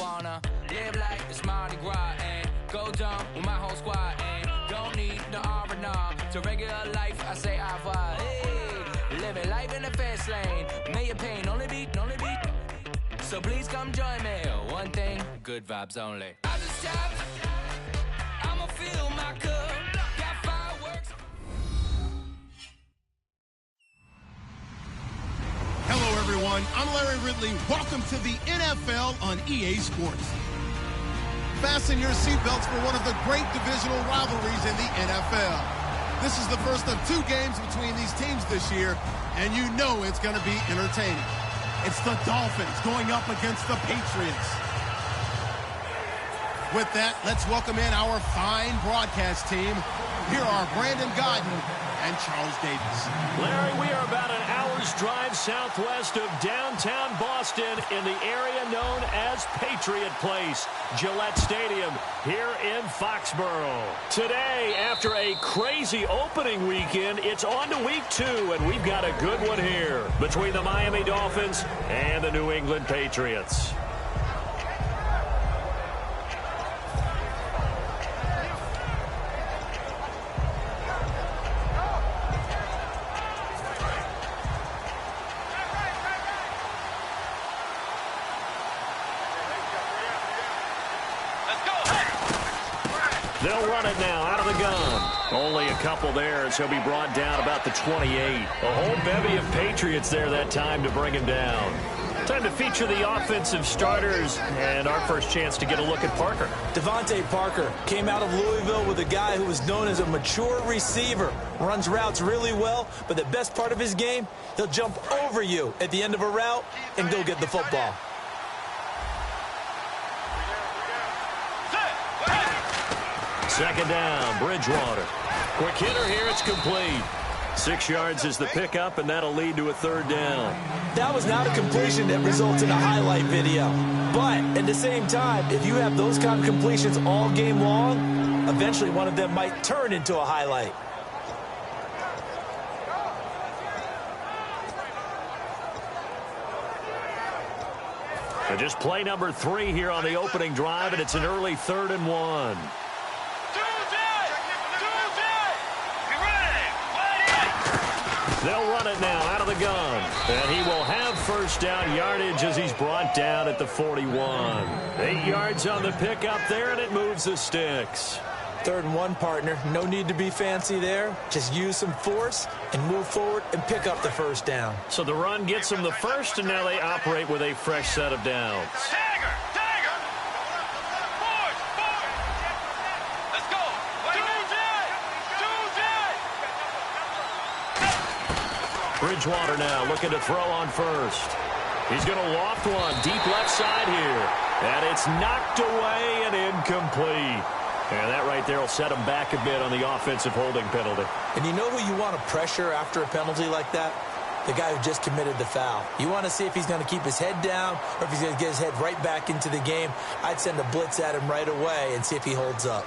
wanna live like it's Mardi Gras and go dumb with my whole squad and don't need no R&R. To regular life, I say au revoir. Hey, living life in the fast lane. May your pain only beat. So please come join me. One thing, good vibes only. I just tapped. I'ma fill my cup. Got fireworks. Hello, everyone. I'm Larry Ridley. Welcome to the NFL on EA Sports. Fasten your seatbelts for one of the great divisional rivalries in the NFL. This is the first of 2 games between these teams this year, and you know it's going to be entertaining. It's the Dolphins going up against the Patriots. With that, let's welcome in our fine broadcast team. Here are Brandon Godden and Charles Davis. Larry, we are about an hour's drive southwest of downtown Boston in the area known as Patriot Place, Gillette Stadium, here in Foxborough. Today, after a crazy opening weekend, it's on to week 2, and we've got a good one here between the Miami Dolphins and the New England Patriots. They'll run it now out of the gun. Only a couple there as he'll be brought down about the 28. A whole bevy of Patriots there that time to bring him down. Time to feature the offensive starters and our first chance to get a look at Parker. Devontae Parker came out of Louisville with a guy who was known as a mature receiver. Runs routes really well, but the best part of his game, he'll jump over you at the end of a route and go get the football. Second down, Bridgewater. Quick hitter here, it's complete. 6 yards is the pickup, and that'll lead to a 3rd down. That was not a completion that results in a highlight video. But at the same time, if you have those kind of completions all game long, eventually one of them might turn into a highlight. And just play number 3 here on the opening drive, and it's an early 3rd and 1. They'll run it now out of the gun. And he will have first down yardage as he's brought down at the 41. 8 yards on the pickup there, and it moves the sticks. 3rd and 1, partner. No need to be fancy there. Just use some force and move forward and pick up the first down. So the run gets them the first, and now they operate with a fresh set of downs. Bridgewater now looking to throw on first. He's going to loft one deep left side here. And it's knocked away and incomplete. And that right there will set him back a bit on the offensive holding penalty. And you know who you want to pressure after a penalty like that? The guy who just committed the foul. You want to see if he's going to keep his head down or if he's going to get his head right back into the game. I'd send a blitz at him right away and see if he holds up.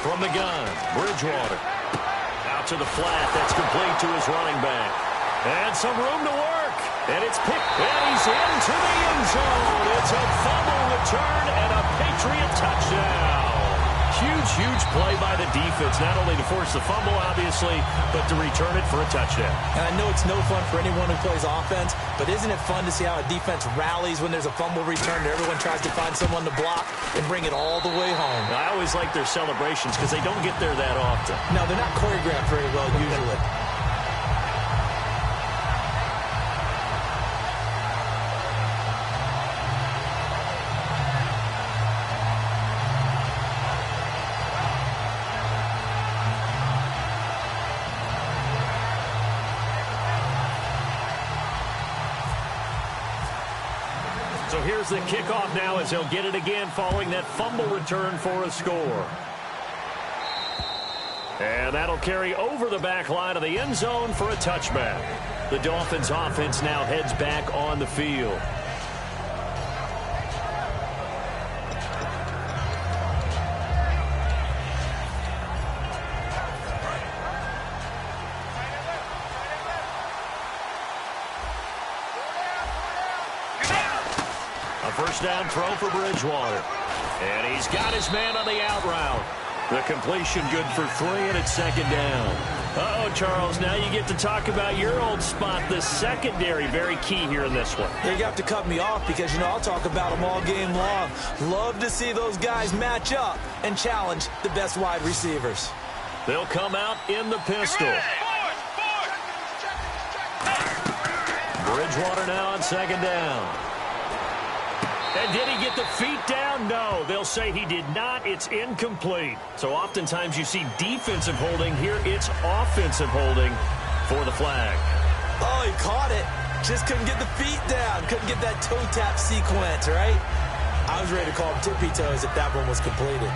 From the gun, Bridgewater. Out to the flat. That's complete to his running back. And some room to work. And it's picked. And he's into the end zone. It's a fumble return and a Patriot touchdown. Huge play by the defense. Not only to force the fumble, obviously, but to return it for a touchdown. And I know it's no fun for anyone who plays offense, but isn't it fun to see how a defense rallies when there's a fumble return and everyone tries to find someone to block and bring it all the way home? I always like their celebrations because they don't get there that often. No, they're not choreographed very well usually. So here's the kickoff now as he'll get it again following that fumble return for a score. And that'll carry over the back line of the end zone for a touchback. The Dolphins offense now heads back on the field. first down throw for Bridgewater. And he's got his man on the out route. The completion good for 3, and it's second down. Uh-oh, Charles, now you get to talk about your old spot, the secondary. Very key here in this one. You have to cut me off because, I'll talk about them all game long. Love to see those guys match up and challenge the best wide receivers. They'll come out in the pistol. Bridgewater now on second down. And did he get the feet down? No. They'll say he did not. It's incomplete. So oftentimes you see defensive holding. Here it's offensive holding for the flag. Oh, he caught it. Just couldn't get the feet down. Couldn't get that toe tap sequence, right? I was ready to call him tippy toes if that one was completed.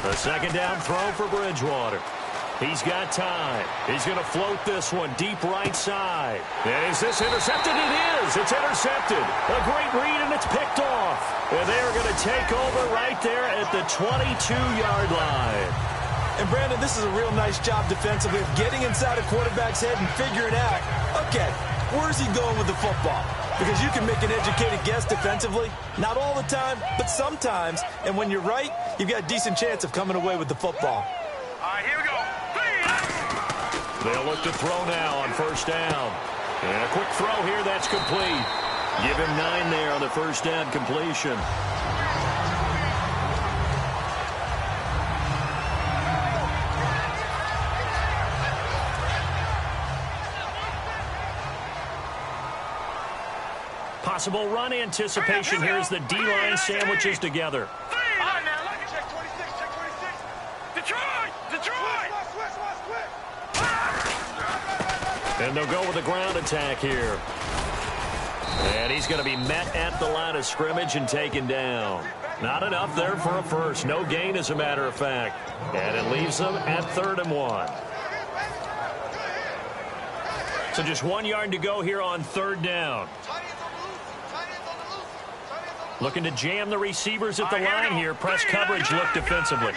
A second down throw for Bridgewater. He's got time. He's going to float this one deep right side. And is this intercepted? It is. It's intercepted. A great read, and it's picked off. And they're going to take over right there at the 22-yard line. And, Brandon, this is a real nice job defensively of getting inside a quarterback's head and figuring out, okay, where's he going with the football? Because you can make an educated guess defensively. Not all the time, but sometimes. And when you're right, you've got a decent chance of coming away with the football. All right, here we go. They'll look to throw now on first down. And a quick throw here, that's complete. Give him 9 there on the first down completion. Possible run anticipation here as the D-line sandwiches together. Check 26, check 26. Detroit! And they'll go with a ground attack here. And he's going to be met at the line of scrimmage and taken down. Not enough there for a first. No gain, as a matter of fact. And it leaves them at 3rd and 1. So just 1 yard to go here on 3rd down. Looking to jam the receivers at the line here. Press coverage look defensively.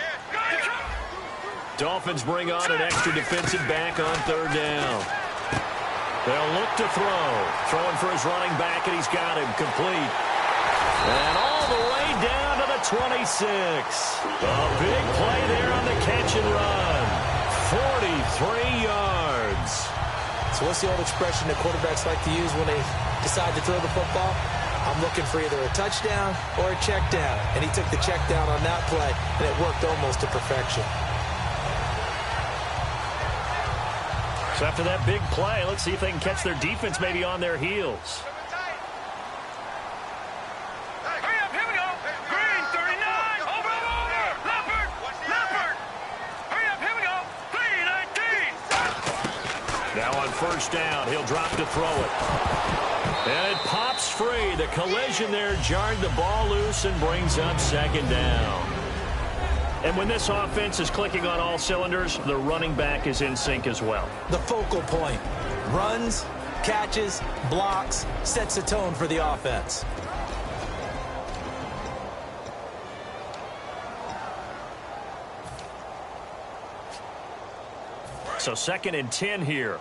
Dolphins bring on an extra defensive back on 3rd down. They'll look to throw. Throwing for his running back, and he's got him complete. And all the way down to the 26. A big play there on the catch and run. 43 yards. So what's the old expression that quarterbacks like to use when they decide to throw the football? I'm looking for either a touchdown or a check down. And he took the check down on that play, and it worked almost to perfection. So after that big play, let's see if they can catch their defense maybe on their heels. Hurry up, here we go. Green, 39. Over. Leopard. Hurry up, here we go. 3-19. Now on first down, he'll drop to throw it. And it pops free. The collision there jarred the ball loose and brings up second down. And when this offense is clicking on all cylinders, the running back is in sync as well. The focal point. Runs, catches, blocks, sets the tone for the offense. So 2nd and 10 here.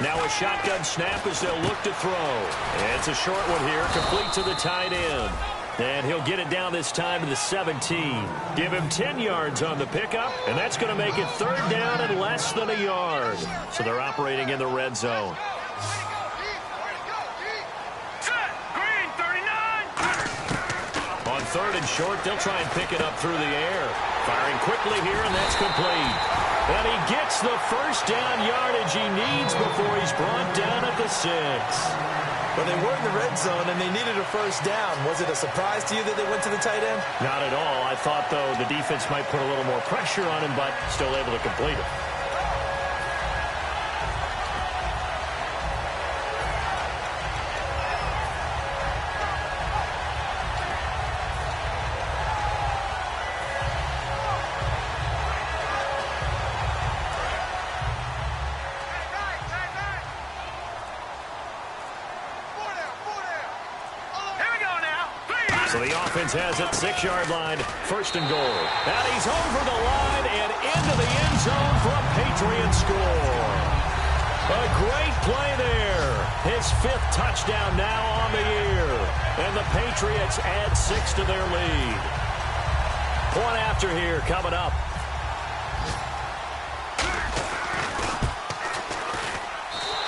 Now a shotgun snap as they'll look to throw. And it's a short one here, complete to the tight end. And he'll get it down this time to the 17. Give him 10 yards on the pickup, and that's going to make it 3rd down and less than a yard. So they're operating in the red zone. Green, 39. On 3rd and short, they'll try and pick it up through the air. Firing quickly here, and that's complete. And he gets the first down yardage he needs before he's brought down at the 6. Well, they were in the red zone, and they needed a first down. Was it a surprise to you that they went to the tight end? Not at all. I thought, though, the defense might put a little more pressure on him, but still able to complete it. So the offense has it, 6-yard line, 1st and goal. And he's over the line and into the end zone for a Patriot score. A great play there. His 5th touchdown now on the year. And the Patriots add 6 to their lead. Point after here coming up.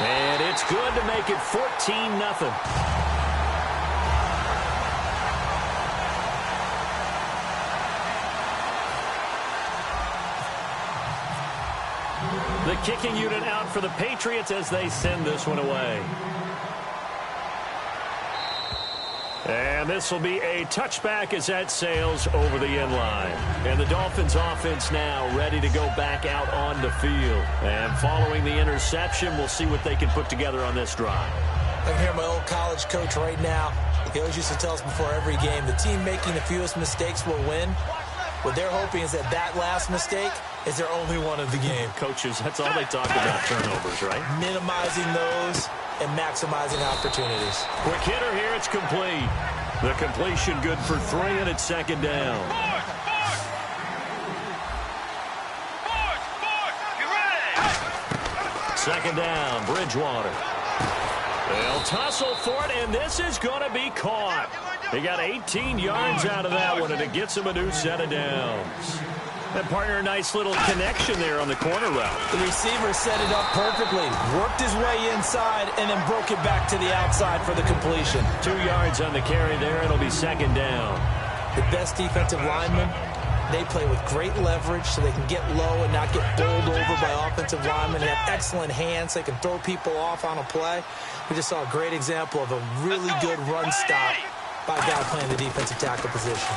And it's good to make it 14-0. The kicking unit out for the Patriots as they send this one away. And this will be a touchback as that sails over the end line. And the Dolphins offense now ready to go back out on the field. And following the interception, we'll see what they can put together on this drive. I can hear my old college coach right now. He always used to tell us before every game, the team making the fewest mistakes will win. What they're hoping is that that last mistake is their only one of the game. Coaches, that's all they talk about, turnovers, right? Minimizing those and maximizing opportunities. Quick hitter here, it's complete. The completion good for 3, and it's 2nd down. Second down, Bridgewater. They'll tussle for it, and this is going to be caught. He got 18 yards out of that one, and it gets him a new set of downs. And partner, a nice little connection there on the corner route. The receiver set it up perfectly, worked his way inside, and then broke it back to the outside for the completion. 2 yards on the carry there. It'll be 2nd down. The best defensive linemen, they play with great leverage so they can get low and not get bowled over by offensive linemen. They have excellent hands. They can throw people off on a play. We just saw a great example of a really good run stop by a guy playing the defensive tackle position.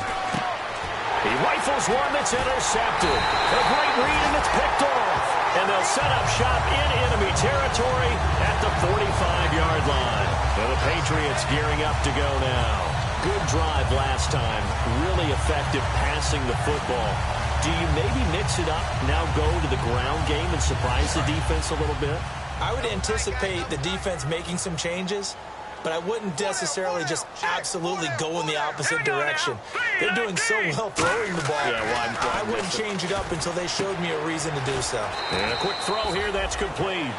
He rifles one that's intercepted. A great read, and it's picked off. And they'll set up shop in enemy territory at the 45-yard line. And the Patriots gearing up to go now. Good drive last time. Really effective passing the football. Do you maybe mix it up, now go to the ground game and surprise the defense a little bit? I would anticipate the defense making some changes, but I wouldn't necessarily just absolutely go in the opposite direction. They're doing so well throwing the ball. Yeah, I wouldn't change it up until they showed me a reason to do so. And a quick throw here, that's complete.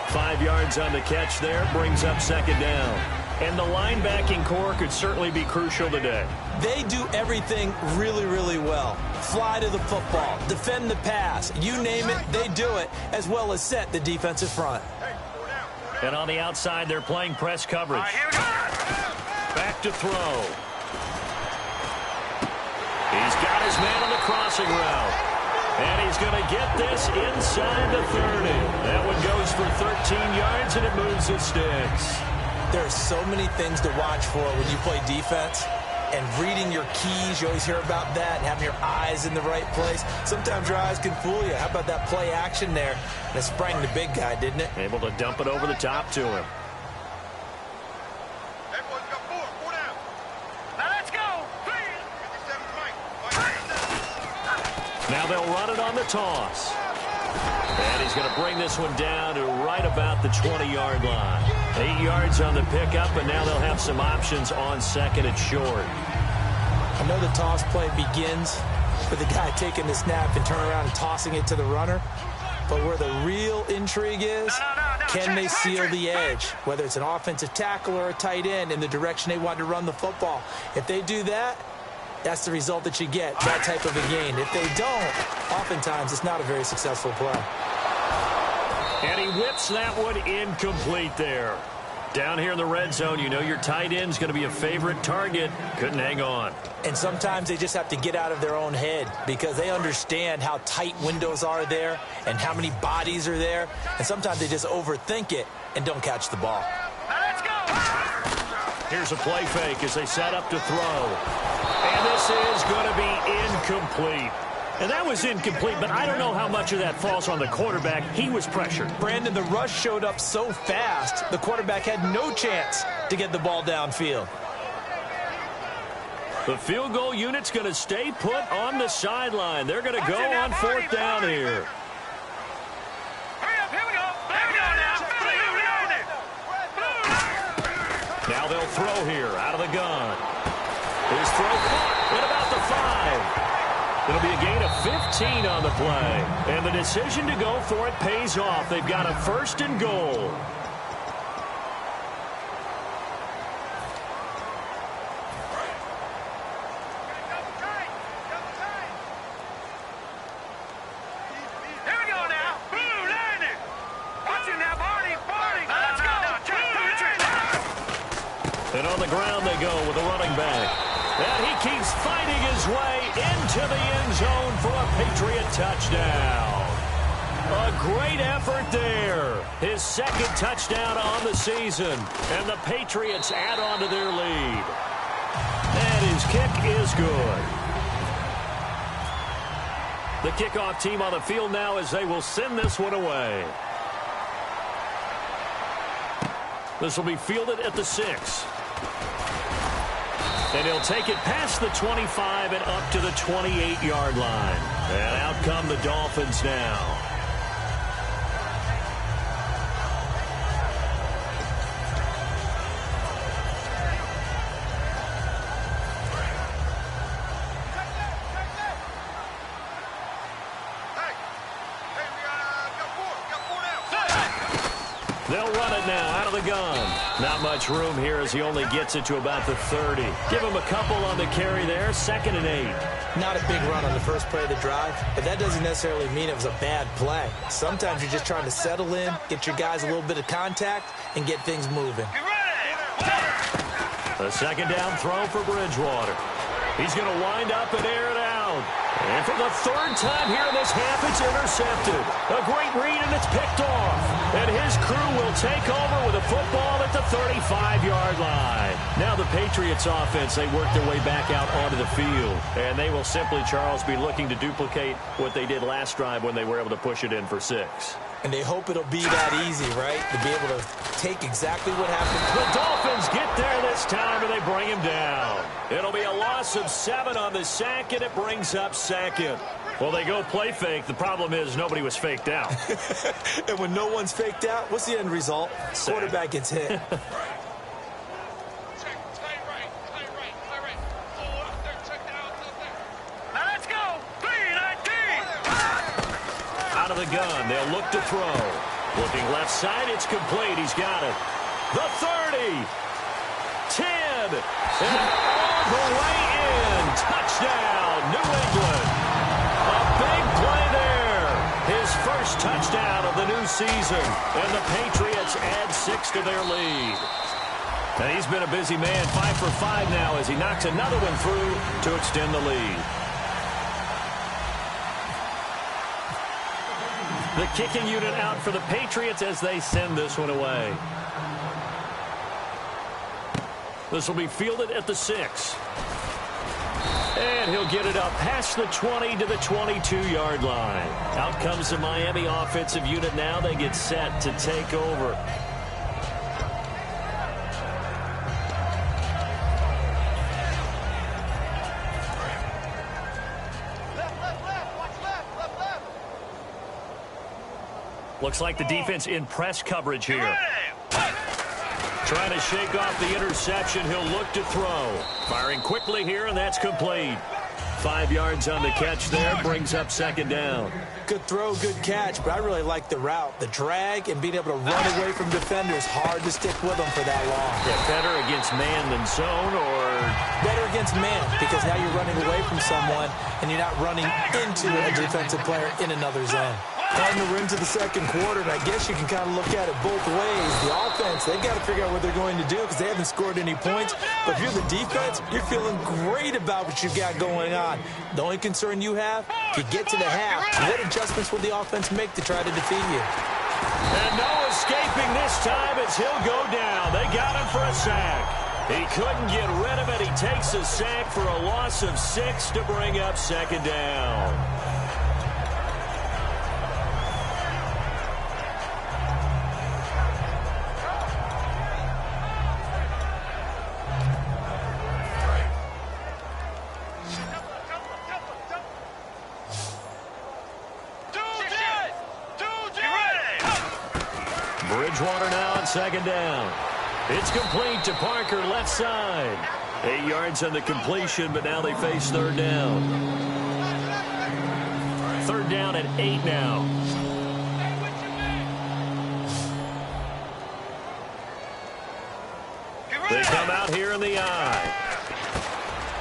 5 yards on the catch there, brings up 2nd down. And the linebacking core could certainly be crucial today. They do everything really, really well. Fly to the football, defend the pass, you name it, they do it, as well as set the defensive front. And on the outside, they're playing press coverage. Back to throw. He's got his man on the crossing route. And he's going to get this inside the 30. That one goes for 13 yards, and it moves the sticks. There are so many things to watch for when you play defense. And reading your keys, you always hear about that, and having your eyes in the right place. Sometimes your eyes can fool you. How about that play action there? And it sprang the big guy, didn't it? Able to dump it over the top to him. Everyone's got four down. Now let's go. 3. Now they'll run it on the toss. And he's going to bring this one down to right about the 20-yard line. 8 yards on the pickup, and now they'll have some options on 2nd and short. I know the toss play begins with the guy taking the snap and turning around and tossing it to the runner. But where the real intrigue is, can they seal the edge? Whether it's an offensive tackle or a tight end in the direction they want to run the football. If they do that, that's the result that you get, that type of a gain. If they don't, oftentimes it's not a very successful play. And he whips that one incomplete there. Down here in the red zone, you know your tight end's going to be a favorite target. Couldn't hang on. And sometimes they just have to get out of their own head because they understand how tight windows are there and how many bodies are there. And sometimes they just overthink it and don't catch the ball. Now let's go. Here's a play fake as they set up to throw. And this is going to be incomplete. And that was incomplete, but I don't know how much of that falls on the quarterback. He was pressured. Brandon, the rush showed up so fast, the quarterback had no chance to get the ball downfield. The field goal unit's going to stay put on the sideline. They're going to go on 4th down here. Hurry up, here we go. Now they'll throw here out of the gun. His throw caught at about the 5. It'll be a gain of 15 on the play. And the decision to go for it pays off. They've got a 1st and goal. And on the ground they go with a running back. And he keeps fighting his way into the end zone for a Patriot touchdown. A great effort there. His 2nd touchdown on the season. And the Patriots add on to their lead. And his kick is good. The kickoff team on the field now as they will send this one away. This will be fielded at the 6. And he'll take it past the 25 and up to the 28-yard line. And out come the Dolphins now. They'll run it now out of the gun. Not much room here as he only gets it to about the 30. Give him a couple on the carry there. 2nd and 8. Not a big run on the first play of the drive, but that doesn't necessarily mean it was a bad play. Sometimes you're just trying to settle in, get your guys a little bit of contact, and get things moving. A 2nd down throw for Bridgewater. He's going to wind up and air it out. And for the 3rd time here in this half, it's intercepted. A great read, and it's picked off. And his crew will take over with a football at the 35-yard line. Now the Patriots offense, they work their way back out onto the field. And they will simply, Charles, be looking to duplicate what they did last drive when they were able to push it in for 6. And they hope it'll be that easy, right? To be able to take exactly what happened. The Dolphins get there this time, and they bring him down. It'll be a loss of 7 on the sack, and it brings up 2nd. Well, they go play fake. The problem is nobody was faked out. And when no one's faked out, what's the end result? Sack. Quarterback gets hit. Out of the gun, they'll look to throw. Looking left side, it's complete. He's got it. The 30. 10. And all the way in. Touchdown, New England. A big play there. His 1st touchdown of the new season. And the Patriots add 6 to their lead. And he's been a busy man. 5 for 5 now as he knocks another one through to extend the lead. The kicking unit out for the Patriots as they send this one away. This will be fielded at the 6. And he'll get it up past the 20 to the 22-yard line. Out comes the Miami offensive unit now. They get set to take over. Looks like the defense in press coverage here. Trying to shake off the interception. He'll look to throw. Firing quickly here, and that's complete. 5 yards on the catch there. Brings up 2nd down. Good throw, good catch, but I really like the route. The drag and being able to run away from defenders. Hard to stick with them for that long. Yeah, better against man than zone, or? Better against man, because now you're running away from someone, and you're not running into a defensive player in another zone. Cardinals are into the 2nd quarter, and I guess you can kind of look at it both ways. The offense, they've got to figure out what they're going to do because they haven't scored any points. But if you're the defense, you're feeling great about what you've got going on. The only concern you have, if you get to the half, what adjustments will the offense make to try to defeat you? And no escaping this time as he'll go down. They got him for a sack. He couldn't get rid of it. He takes a sack for a loss of 6 to bring up 2nd down. Bridgewater now on 2nd down. It's complete to Parker left side. 8 yards on the completion, but now they face third down. Third down at 8 now. They come out here in the eye.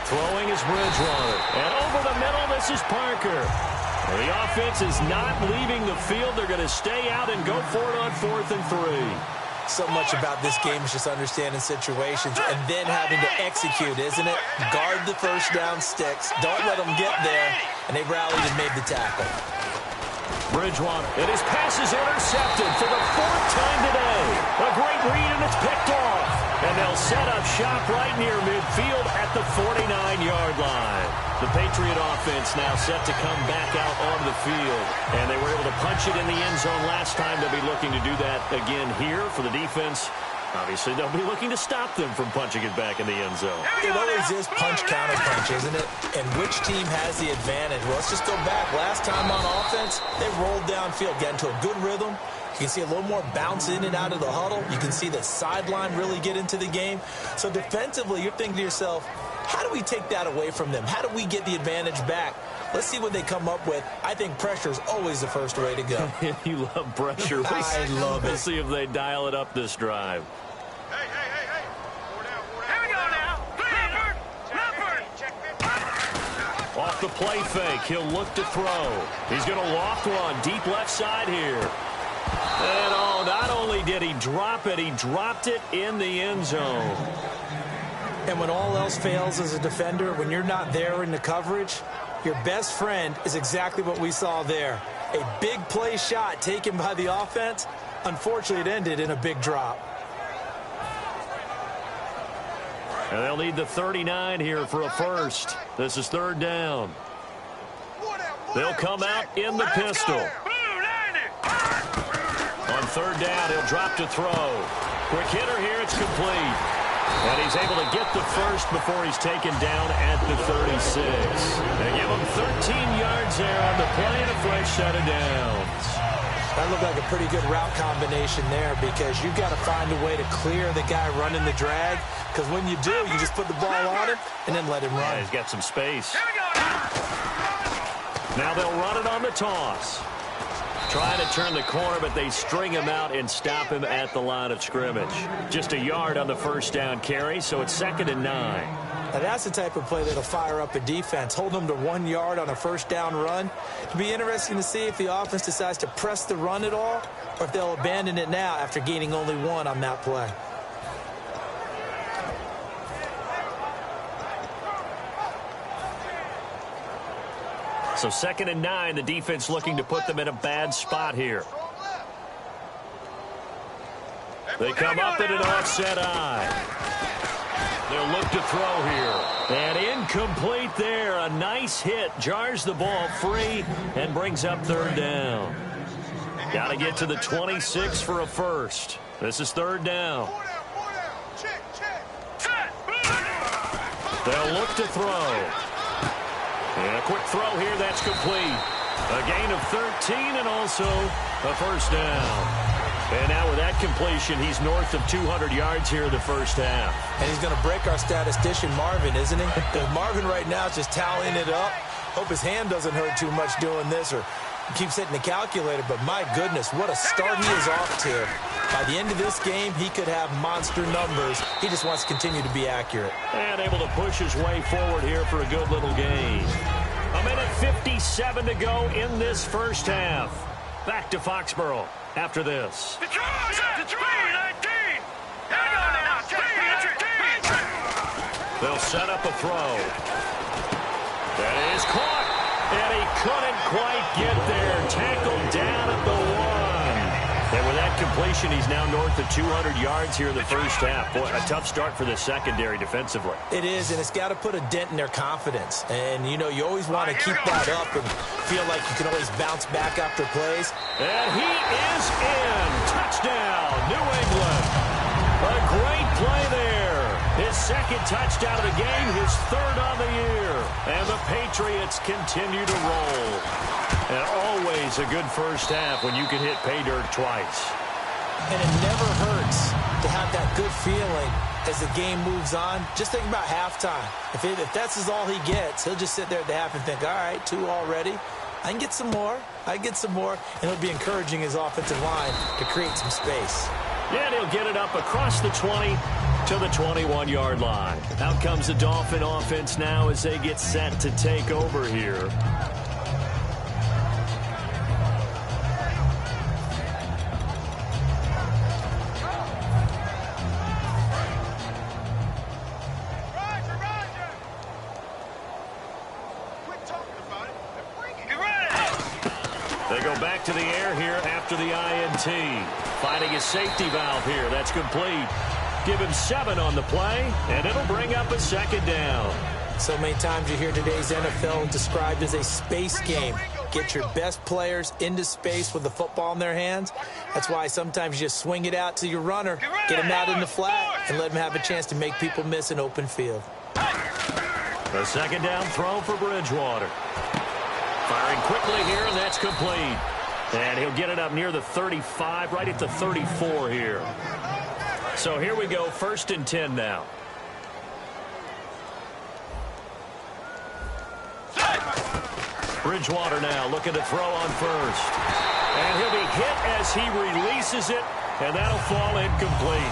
Throwing is Bridgewater. And over the middle, this is Parker. The offense is not leaving the field. They're going to stay out and go for it on 4th and 3. So much about this game is just understanding situations and then having to execute, isn't it? Guard the first down sticks. Don't let them get there. And they rallied and made the tackle. Bridgewater. And his pass is intercepted for the 4th time today. A great read, and it's picked off. And they'll set up shop right near midfield at the 49-yard line. The Patriot offense now set to come back out onto the field. And they were able to punch it in the end zone last time. They'll be looking to do that again here for the defense. Obviously, they'll be looking to stop them from punching it back in the end zone. It always is punch-counter-punch, isn't it? And which team has the advantage? Well, let's just go back. Last time on offense, they rolled downfield, got into a good rhythm. You can see a little more bounce in and out of the huddle. You can see the sideline really get into the game. So defensively, you're thinking to yourself, how do we take that away from them? How do we get the advantage back? Let's see what they come up with. I think pressure is always the first way to go. You love pressure. I love it. We'll see if they dial it up this drive. Hey. Here we go now. Leopard. Off the play fake, he'll look to throw. He's going to loft one deep left side here. And not only did he drop it, he dropped it in the end zone. And when all else fails as a defender, when you're not there in the coverage, your best friend is exactly what we saw there. A big play shot taken by the offense. Unfortunately, it ended in a big drop. And they'll need the 39 here for a first. This is third down. They'll come out in the pistol. On third down, he'll drop to throw. Quick hitter here, it's complete. And he's able to get the first before he's taken down at the 36. They give him 13 yards there on the play and a fresh set of downs. That looked like a pretty good route combination there because you've got to find a way to clear the guy running the drag. Because when you do, you just put the ball on him and then let him run. Yeah, he's got some space. Now they'll run it on the toss. Trying to turn the corner, but they string him out and stop him at the line of scrimmage. Just a yard on the first down carry, so it's 2nd and 9. Now that's the type of play that'll fire up a defense. Hold them to 1 yard on a first down run. It'll be interesting to see if the offense decides to press the run at all or if they'll abandon it now after gaining only 1 on that play. So 2nd and 9, the defense looking to put them in a bad spot here. They come up in an offset eye. They'll look to throw here. And incomplete there. A nice hit. Jars the ball free and brings up third down. Got to get to the 26 for a first. This is third down. They'll look to throw. And a quick throw here, that's complete. A gain of 13 and also a first down. And now with that completion, he's north of 200 yards here in the first half. And he's going to break our statistician, Marvin, isn't he? Marvin right now is just tallying it up. Hope his hand doesn't hurt too much doing this or keeps hitting the calculator. But my goodness, what a start he is off to. By the end of this game, he could have monster numbers. He just wants to continue to be accurate. And able to push his way forward here for a good little gain. 1:57 to go in this first half. Back to Foxborough after this. They'll set up a throw. That is caught. And he couldn't quite get there. Tackled down at the 1. And with that completion, he's now north of 200 yards here in the first half. Boy, a tough start for the secondary defensively. It is, and it's got to put a dent in their confidence. And, you know, you always want to keep that up and feel like you can always bounce back after plays. And he is in. Touchdown, New England. A great play there. His second touchdown of the game, his third on the year. And the Patriots continue to roll. And always a good first half when you can hit pay dirt twice. And it never hurts to have that good feeling as the game moves on. Just think about halftime. If that's all he gets, he'll just sit there at the half and think, all right, 2 already. I can get some more. And he'll be encouraging his offensive line to create some space. And he'll get it up across the 20 to the 21-yard line. Out comes the Dolphin offense now as they get set to take over here. They go back to the air here after the INT. Finding his safety valve here. That's complete. Give him 7 on the play, and it'll bring up a 2nd down. So many times you hear today's NFL described as a space game. Get your best players into space with the football in their hands. That's why sometimes you just swing it out to your runner, get him out in the flat, and let him have a chance to make people miss an open field. A 2nd down throw for Bridgewater. Firing quickly here, and that's complete. And he'll get it up near the 35, right at the 34 here. So here we go, 1st and 10 now. Bridgewater now looking to throw on 1st. And he'll be hit as he releases it, and that'll fall incomplete.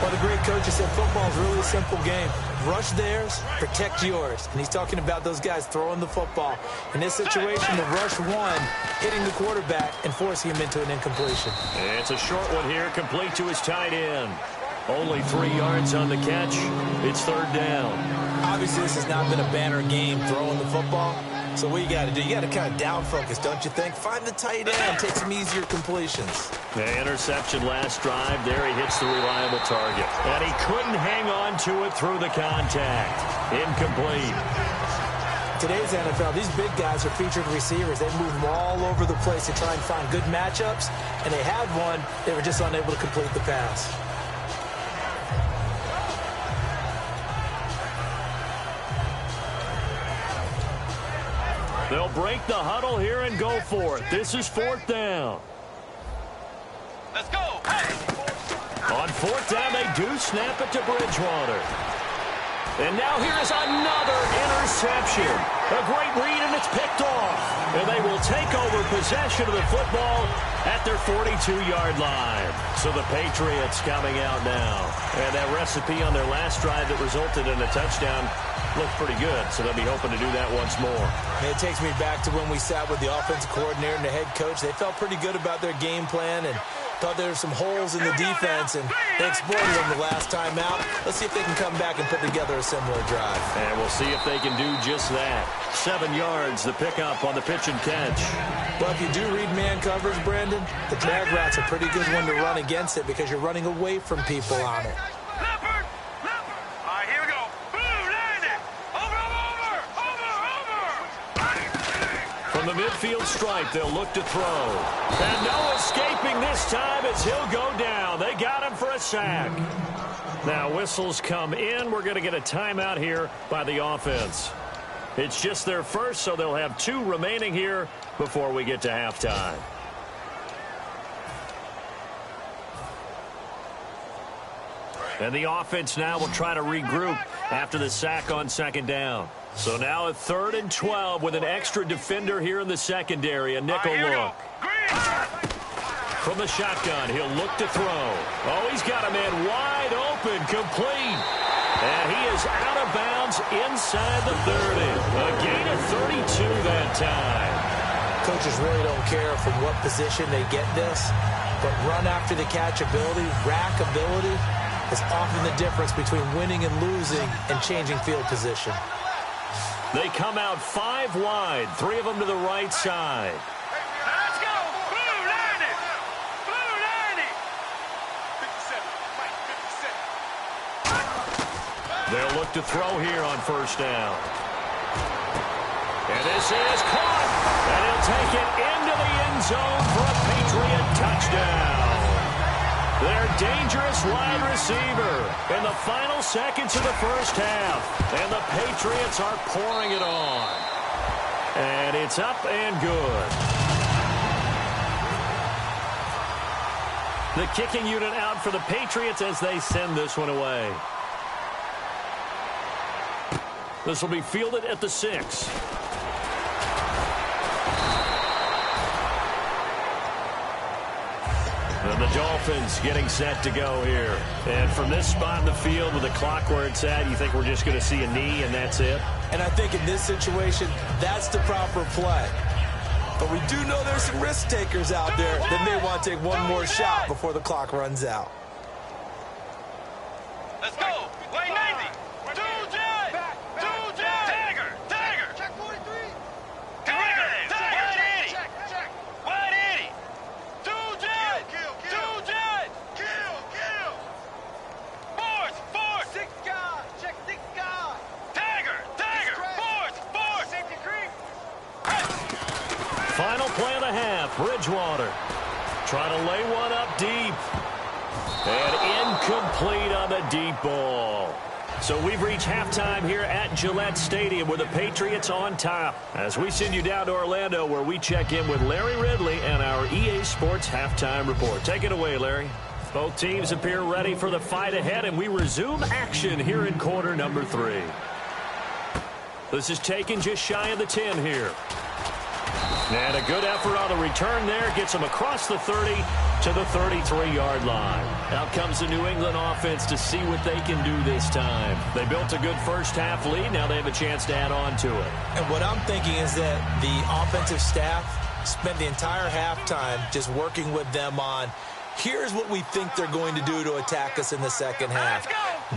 Well, the great coach has said football is really a simple game. Rush theirs, protect yours. And he's talking about those guys throwing the football. In this situation, the rush one, hitting the quarterback and forcing him into an incompletion. It's a short one here, complete to his tight end. Only 3 yards on the catch. It's 3rd down. Obviously, this has not been a banner game throwing the football. So what you got to do, you got to kind of down focus, don't you think? Find the tight end, take some easier completions. The interception last drive. There he hits the reliable target. And he couldn't hang on to it through the contact. Incomplete. Today's NFL, these big guys are featured receivers. They move them all over the place to try and find good matchups. And they had one. They were just unable to complete the pass. They'll break the huddle here and go for it. This is 4th down. Let's go. Hey. On 4th down, they do snap it to Bridgewater. And now here's another interception. A great read, and it's picked off. And they will take over possession of the football at their 42-yard line. So the Patriots coming out now. And that recipe on their last drive that resulted in a touchdown looked pretty good. So they'll be hoping to do that once more. And it takes me back to when we sat with the offensive coordinator and the head coach. They felt pretty good about their game plan and thought there were some holes in the defense, and they exploited them the last time out. Let's see if they can come back and put together a similar drive. And we'll see if they can do just that. 7 yards, the pickup on the pitch and catch. Well, if you do read man coverage, Brandon, the drag route's a pretty good one to run against it because you're running away from people on it. Leopard. All right, here we go. Boom, landed. Over. From the midfield stripe, they'll look to throw. And no escaping this time as he'll go down. They got him for a sack. Now whistles come in. We're going to get a timeout here by the offense. It's just their first, so they'll have 2 remaining here before we get to halftime. And the offense now will try to regroup after the sack on 2nd down. So now a 3rd and 12 with an extra defender here in the secondary. A nickel look. From the shotgun, he'll look to throw. Oh, he's got a man wide open, complete. And he is out of bounds inside the 30. A gain of 32 that time. Coaches really don't care from what position they get this, but run after the catch ability, rack ability, is often the difference between winning and losing and changing field position. They come out 5 wide, 3 of them to the right side. Let's go. Blue landed. Blue landed. 57. They'll look to throw here on 1st down. And this is caught. And he'll take it into the end zone for a Patriot touchdown. Their dangerous wide receiver in the final seconds of the first half. And the Patriots are pouring it on. And it's up and good. The kicking unit out for the Patriots as they send this one away. This will be fielded at the 6. And the Dolphins getting set to go here. And from this spot in the field with the clock where it's at, you think we're just going to see a knee and that's it? And I think in this situation, that's the proper play. But we do know there's some risk takers out there that may want to take one more shot before the clock runs out. Let's go. Way 90. Dagger. Check 43. Wide 80. Kill. Force. 6 guy. Check 6 guy. Dagger. Force. Safety creep. Final play of the half. Bridgewater trying to lay one up deep. And incomplete on the deep ball. So we've reached halftime here at Gillette Stadium with the Patriots on top. As we send you down to Orlando where we check in with Larry Ridley and our EA Sports Halftime Report. Take it away, Larry. Both teams appear ready for the fight ahead, and we resume action here in quarter number 3. This is taken just shy of the 10 here. And a good effort on the return there. Gets them across the 30 to the 33-yard line. Out comes the New England offense to see what they can do this time. They built a good first-half lead. Now they have a chance to add on to it. And what I'm thinking is that the offensive staff spent the entire halftime just working with them on, here's what we think they're going to do to attack us in the second half.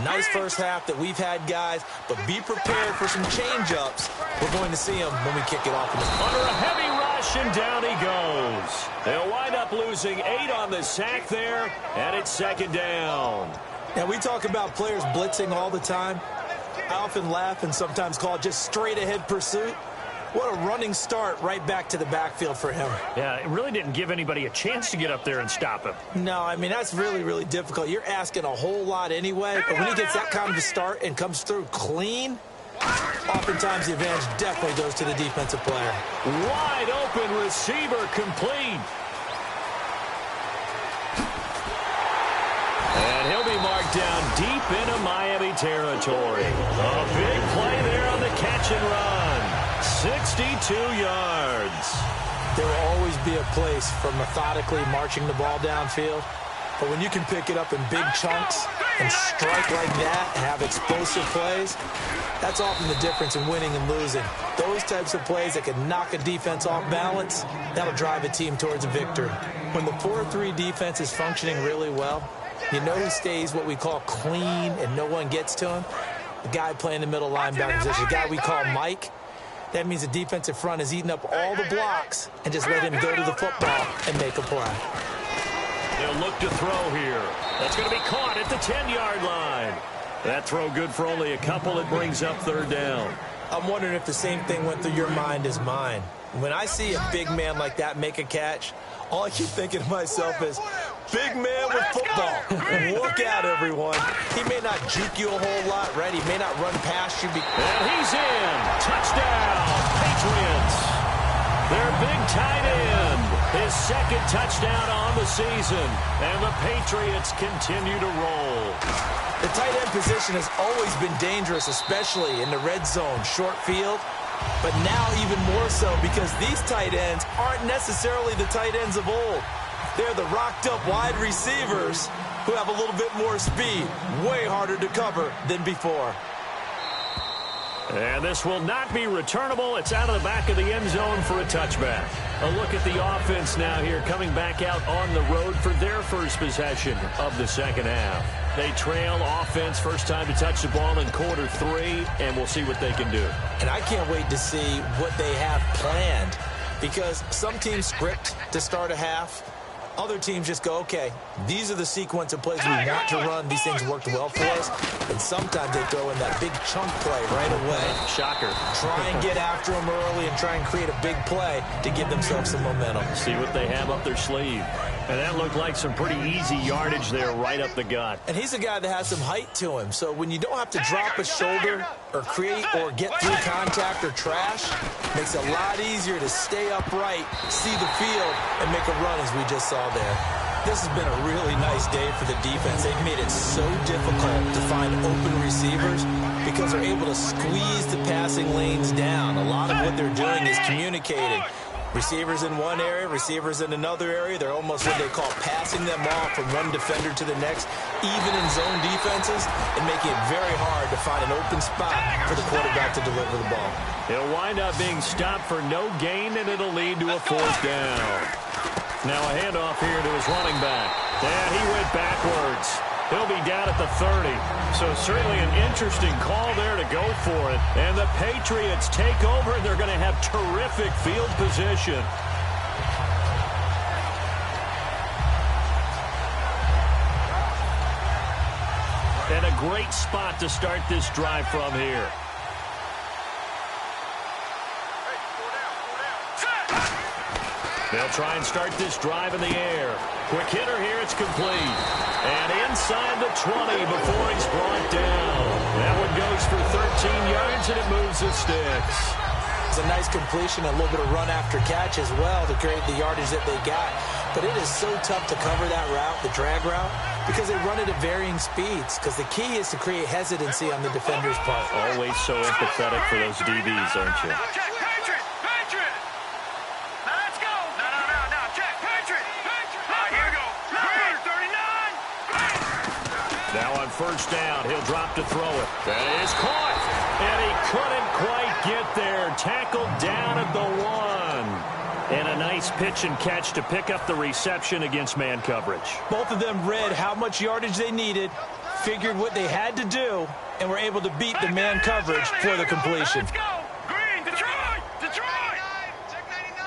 Nice first half that we've had, guys, but be prepared for some change-ups. We're going to see them when we kick it off. Under a heavy rush, and down he goes. They'll wind up losing 8 on the sack there, and it's second down. Now, we talk about players blitzing all the time. I often laugh and sometimes call it just straight-ahead pursuit. What a running start right back to the backfield for him. Yeah, it really didn't give anybody a chance to get up there and stop him. No, I mean, that's really, really difficult. You're asking a whole lot anyway, but when he gets that kind of a start and comes through clean, oftentimes the advantage definitely goes to the defensive player. Wide open receiver complete. And he'll be marked down deep into Miami territory. A big play there on the catch and run. 62 yards. There will always be a place for methodically marching the ball downfield. But when you can pick it up in big chunks and strike like that and have explosive plays, that's often the difference in winning and losing. Those types of plays that can knock a defense off balance, that'll drive a team towards a victory. When the 4-3 defense is functioning really well, you know who stays what we call clean and no one gets to him? The guy playing the middle linebacker position, the guy we call Mike. That means the defensive front is eating up all the blocks and just let him go to the football and make a play. They'll look to throw here. That's going to be caught at the 10-yard line. That throw good for only a couple. It brings up third down. I'm wondering if the same thing went through your mind as mine. When I see a big man like that make a catch, all I keep thinking to myself is, big man with football. Look out, everyone. He may not juke you a whole lot, right? He may not run past you. And he's in. Touchdown, Patriots. Their big tight end. His second touchdown on the season. And the Patriots continue to roll. The tight end position has always been dangerous, especially in the red zone, short field. But now even more so because these tight ends aren't necessarily the tight ends of old. They're the rocked-up wide receivers who have a little bit more speed, way harder to cover than before. And this will not be returnable. It's out of the back of the end zone for a touchback. A look at the offense now here, coming back out on the road for their first possession of the second half. They trail offense, first time to touch the ball in quarter 3, and we'll see what they can do. And I can't wait to see what they have planned, because some teams script to start a half. Other teams just go, okay, these are the sequence of plays we want to run. These things worked well for us. And sometimes they throw in that big chunk play right away. Shocker. Try and get after them early and try and create a big play to give themselves some momentum. See what they have up their sleeve. And that looked like some pretty easy yardage there right up the gut. And he's a guy that has some height to him. So when you don't have to drop a shoulder or create or get through contact or trash, makes it a lot easier to stay upright, see the field, and make a run as we just saw there. This has been a really nice day for the defense. They've made it so difficult to find open receivers because they're able to squeeze the passing lanes down. A lot of what they're doing is communicating. Receivers in one area, receivers in another area. They're almost what they call passing them off from one defender to the next, even in zone defenses, and making it very hard to find an open spot for the quarterback to deliver the ball. It'll wind up being stopped for no gain, and it'll lead to a 4th down. Now a handoff here to his running back. And he went backwards. He'll be down at the 30. So certainly an interesting call there to go for it. And the Patriots take over, and they're going to have terrific field position. And a great spot to start this drive from here. They'll try and start this drive in the air. Quick hitter here, it's complete. And inside the 20 before he's brought down. That one goes for 13 yards, and it moves the sticks. It's a nice completion, a little bit of run after catch as well to create the yardage that they got. But it is so tough to cover that route, the drag route, because they run it at varying speeds. Because the key is to create hesitancy on the defender's part. Always so empathetic for those DBs, aren't you? Now on 1st down, he'll drop to throw it. That is caught, and he couldn't quite get there. Tackled down at the 1. And a nice pitch and catch to pick up the reception against man coverage. Both of them read how much yardage they needed, figured what they had to do, and were able to beat the man coverage for the completion. Let's go! Green, Detroit! Check 99!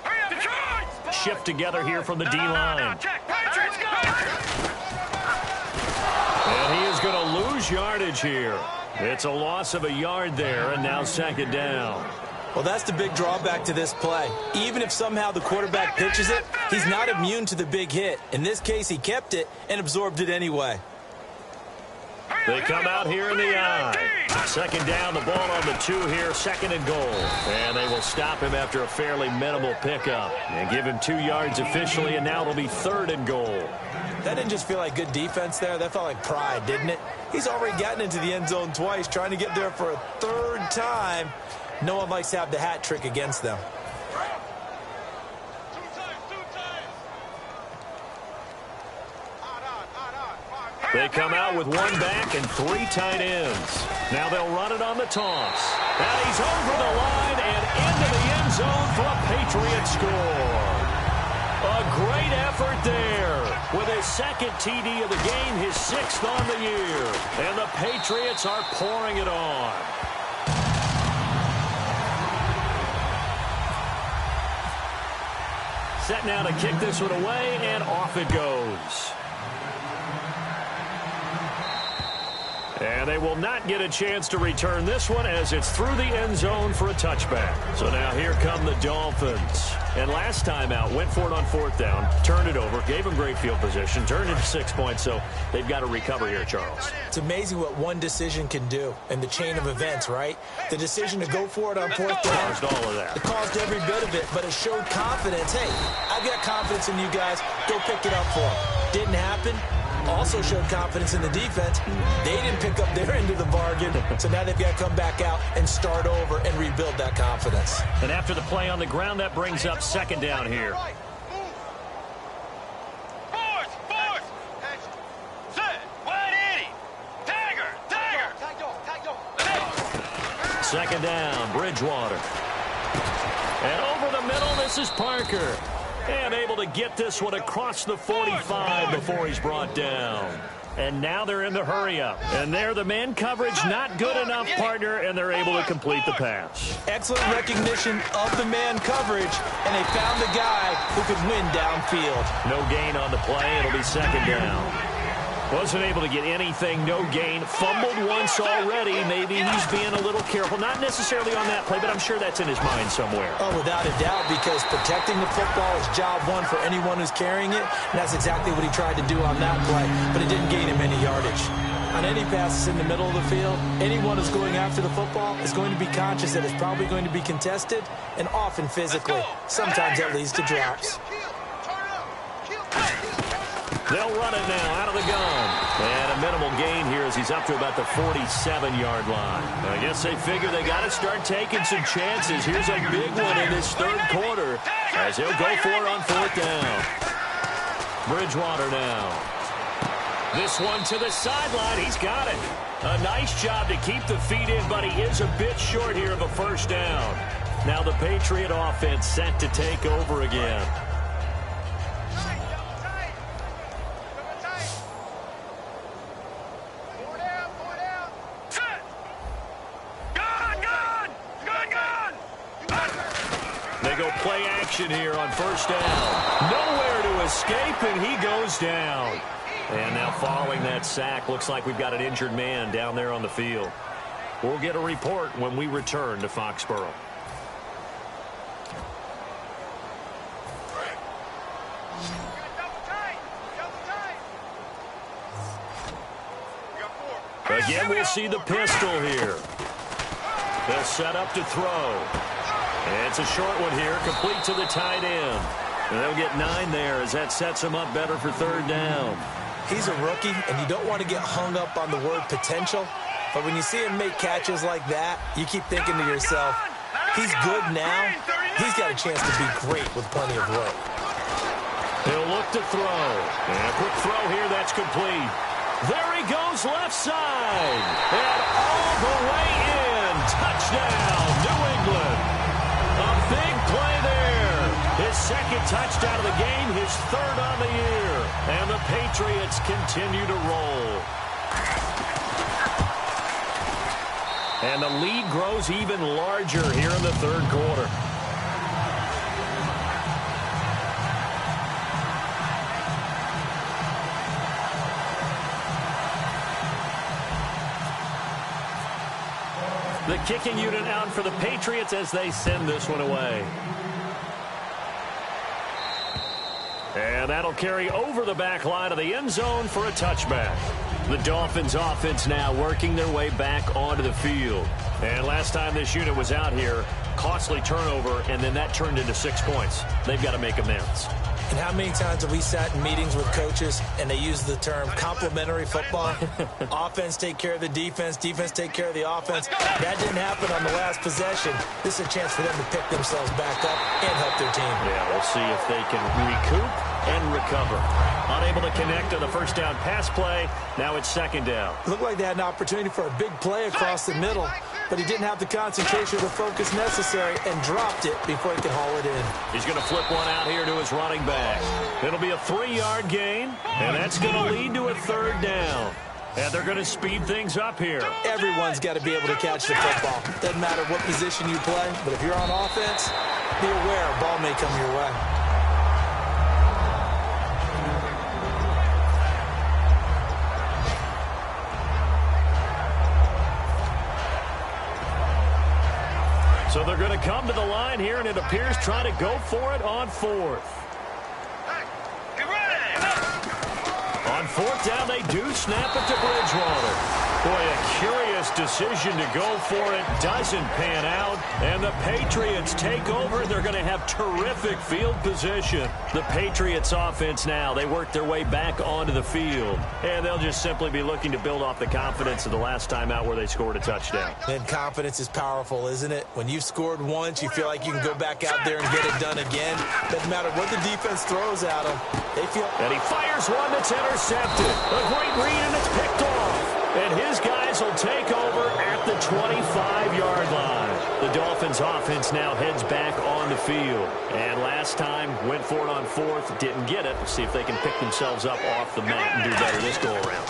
Hurry up, Detroit! Shift together here from the D-line. Check, Patriots, go! And he is going to lose yardage here. It's a loss of a yard there, and now 2nd down. Well, that's the big drawback to this play. Even if somehow the quarterback pitches it, he's not immune to the big hit. In this case, he kept it and absorbed it anyway. They come out here in the I. 2nd down, the ball on the 2 here, 2nd and goal. And they will stop him after a fairly minimal pickup. And give him 2 yards officially, and now it'll be 3rd and goal. That didn't just feel like good defense there. That felt like pride, didn't it? He's already gotten into the end zone twice, trying to get there for a 3rd time. No one likes to have the hat trick against them. They come out with 1 back and 3 tight ends. Now they'll run it on the toss. And he's over the line and into the end zone for a Patriot score. A great effort there. With his 2nd TD of the game, his 6th on the year. And the Patriots are pouring it on. Set now to kick this one away, and off it goes. And they will not get a chance to return this one as it's through the end zone for a touchback. So now here come the Dolphins. And last time out, went for it on 4th down, turned it over, gave them great field position, turned it to 6 points, so they've got to recover here, Charles. It's amazing what one decision can do in the chain of events, right? The decision to go for it on 4th down. Caused all of that. It caused every bit of it, but it showed confidence. Hey, I've got confidence in you guys. Go pick it up for them. Didn't happen. Also showed confidence in the defense. They didn't pick up their end of the bargain, so now they've got to come back out and start over and rebuild that confidence. And after the play on the ground, that brings up 2nd down here. Force! Set! Wide Eddie! Tagger! Tag dog! 2nd down, Bridgewater. And over the middle, this is Parker. And able to get this one across the 45 before he's brought down. And now they're in the hurry-up. And there, the man coverage not good enough, partner, and they're able to complete the pass. Excellent recognition of the man coverage, and they found the guy who could win downfield. No gain on the play. It'll be 2nd down. Wasn't able to get anything, no gain. Fumbled once already. Maybe he's being a little careful. Not necessarily on that play, but I'm sure that's in his mind somewhere. Oh, without a doubt, because protecting the football is job one for anyone who's carrying it. And that's exactly what he tried to do on that play, but it didn't gain him any yardage. On any passes in the middle of the field, anyone who's going after the football is going to be conscious that it's probably going to be contested, and often physically. Sometimes that leads to drops. They'll run it now out of the gun. And a minimal gain here as he's up to about the 47-yard line. I guess they figure they got to start taking some chances. Here's a big one in this third quarter as he'll go for it on fourth down. Bridgewater now. This one to the sideline. He's got it. A nice job to keep the feet in, but he is a bit short here of a first down. Now the Patriot offense set to take over again. They go play action here on first down. Nowhere to escape, and he goes down. And now following that sack, looks like we've got an injured man down there on the field. We'll get a report when we return to Foxborough. Again, we'll see the pistol here. They'll set up to throw. And it's a short one here, complete to the tight end. And they'll get 9 there as that sets him up better for third down. He's a rookie, and you don't want to get hung up on the word potential. But when you see him make catches like that, you keep thinking to yourself, he's good now. He's got a chance to be great with plenty of room. He'll look to throw. And a quick throw here, that's complete. There he goes, left side. And all the way in. Touchdown, New England. A big play there. His second touchdown of the game, his third on the year. And the Patriots continue to roll. And the lead grows even larger here in the third quarter. The kicking unit out for the Patriots as they send this one away. And that'll carry over the back line of the end zone for a touchback. The Dolphins offense now working their way back onto the field. And last time this unit was out here, costly turnover, and then that turned into 6 points. They've got to make amends. And how many times have we sat in meetings with coaches and they use the term complementary football? Offense take care of the defense, defense take care of the offense. That didn't happen on the last possession. This is a chance for them to pick themselves back up and help their team. Yeah, we'll see if they can recoup and recover. Unable to connect on the first down pass play. Now it's second down. Looked like they had an opportunity for a big play across the middle, but he didn't have the concentration or the focus necessary and dropped it before he could haul it in. He's going to flip one out here to his running back. It'll be a 3-yard gain, and that's going to lead to a third down. And they're going to speed things up here. Everyone's got to be able to catch the football. Doesn't matter what position you play, but if you're on offense, be aware a ball may come your way. So they're going to come to the line here, and it appears trying to go for it on fourth. On fourth down, they do snap it to Bridgewater. Boy, a curious decision to go for it. Doesn't pan out. And the Patriots take over. They're going to have terrific field position. The Patriots offense now, they work their way back onto the field. And they'll just simply be looking to build off the confidence of the last time out where they scored a touchdown. And confidence is powerful, isn't it? When you've scored once, you feel like you can go back out there and get it done again. Doesn't matter what the defense throws at them. They feel... And he fires one that's intercepted. A great read, and it's picked off. And his guys will take over at the 25-yard line. The Dolphins offense now heads back on the field. And last time went for it on fourth, didn't get it. See if they can pick themselves up off the mat and do better this go-around.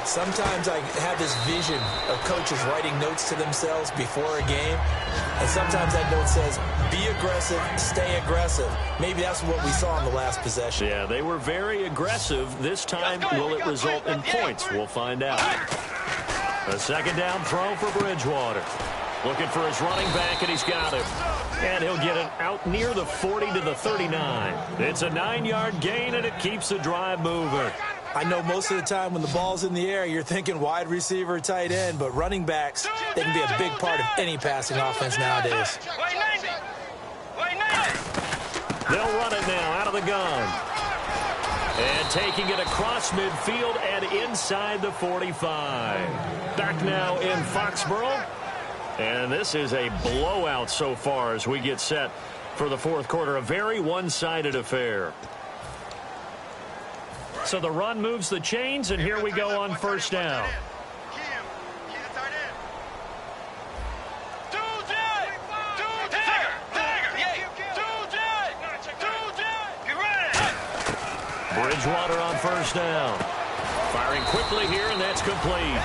Sometimes I have this vision of coaches writing notes to themselves before a game. And sometimes that note says, be aggressive, stay aggressive. Maybe that's what we saw in the last possession. Yeah, they were very aggressive. This time, will it result in points? We'll find out. A second down throw for Bridgewater. Looking for his running back, and he's got it. And he'll get it out near the 40 to the 39. It's a 9-yard gain, and it keeps the drive moving. I know most of the time when the ball's in the air, you're thinking wide receiver, tight end, but running backs, they can be a big part of any passing offense nowadays. They'll run it now out of the gun. And taking it across midfield and inside the 45. Back now in Foxborough. And this is a blowout so far as we get set for the fourth quarter. A very one-sided affair. So the run moves the chains, and here we go on first down. Bridgewater on first down. Firing quickly here, and that's complete.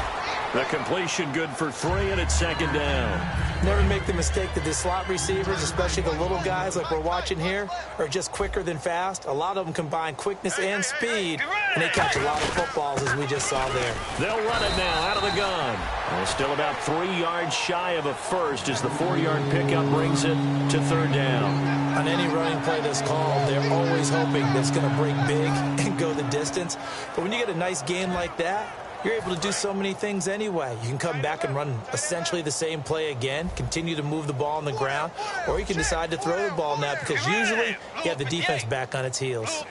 The completion good for 3, and it's second down. Never make the mistake that the slot receivers, especially the little guys like we're watching here, are just quicker than fast. A lot of them combine quickness and speed, and they catch a lot of footballs, as we just saw there. They'll run it now out of the gun. And still about 3 yards shy of a first as the 4-yard pickup brings it to third down. On any running play that's called, they're always hoping that it's going to break big and go the distance. But when you get a nice game like that, you're able to do so many things anyway. You can come back and run essentially the same play again, continue to move the ball on the ground, or you can decide to throw the ball now because usually you have the defense back on its heels.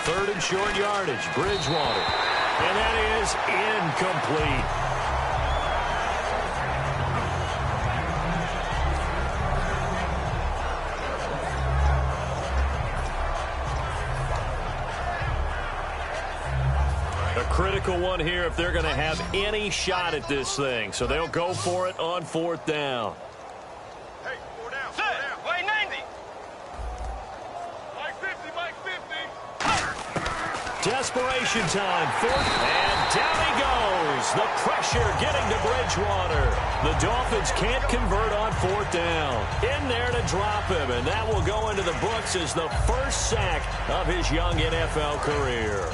Third and short yardage, Bridgewater. And that is incomplete. Critical one here if they're going to have any shot at this thing. So they'll go for it on fourth down. Hey, 4 down. Set. Way 90. Mike 50, Mike 50. Desperation time. Fourth. And down he goes. The pressure getting to Bridgewater. The Dolphins can't convert on fourth down. In there to drop him. And that will go into the books as the first sack of his young NFL career.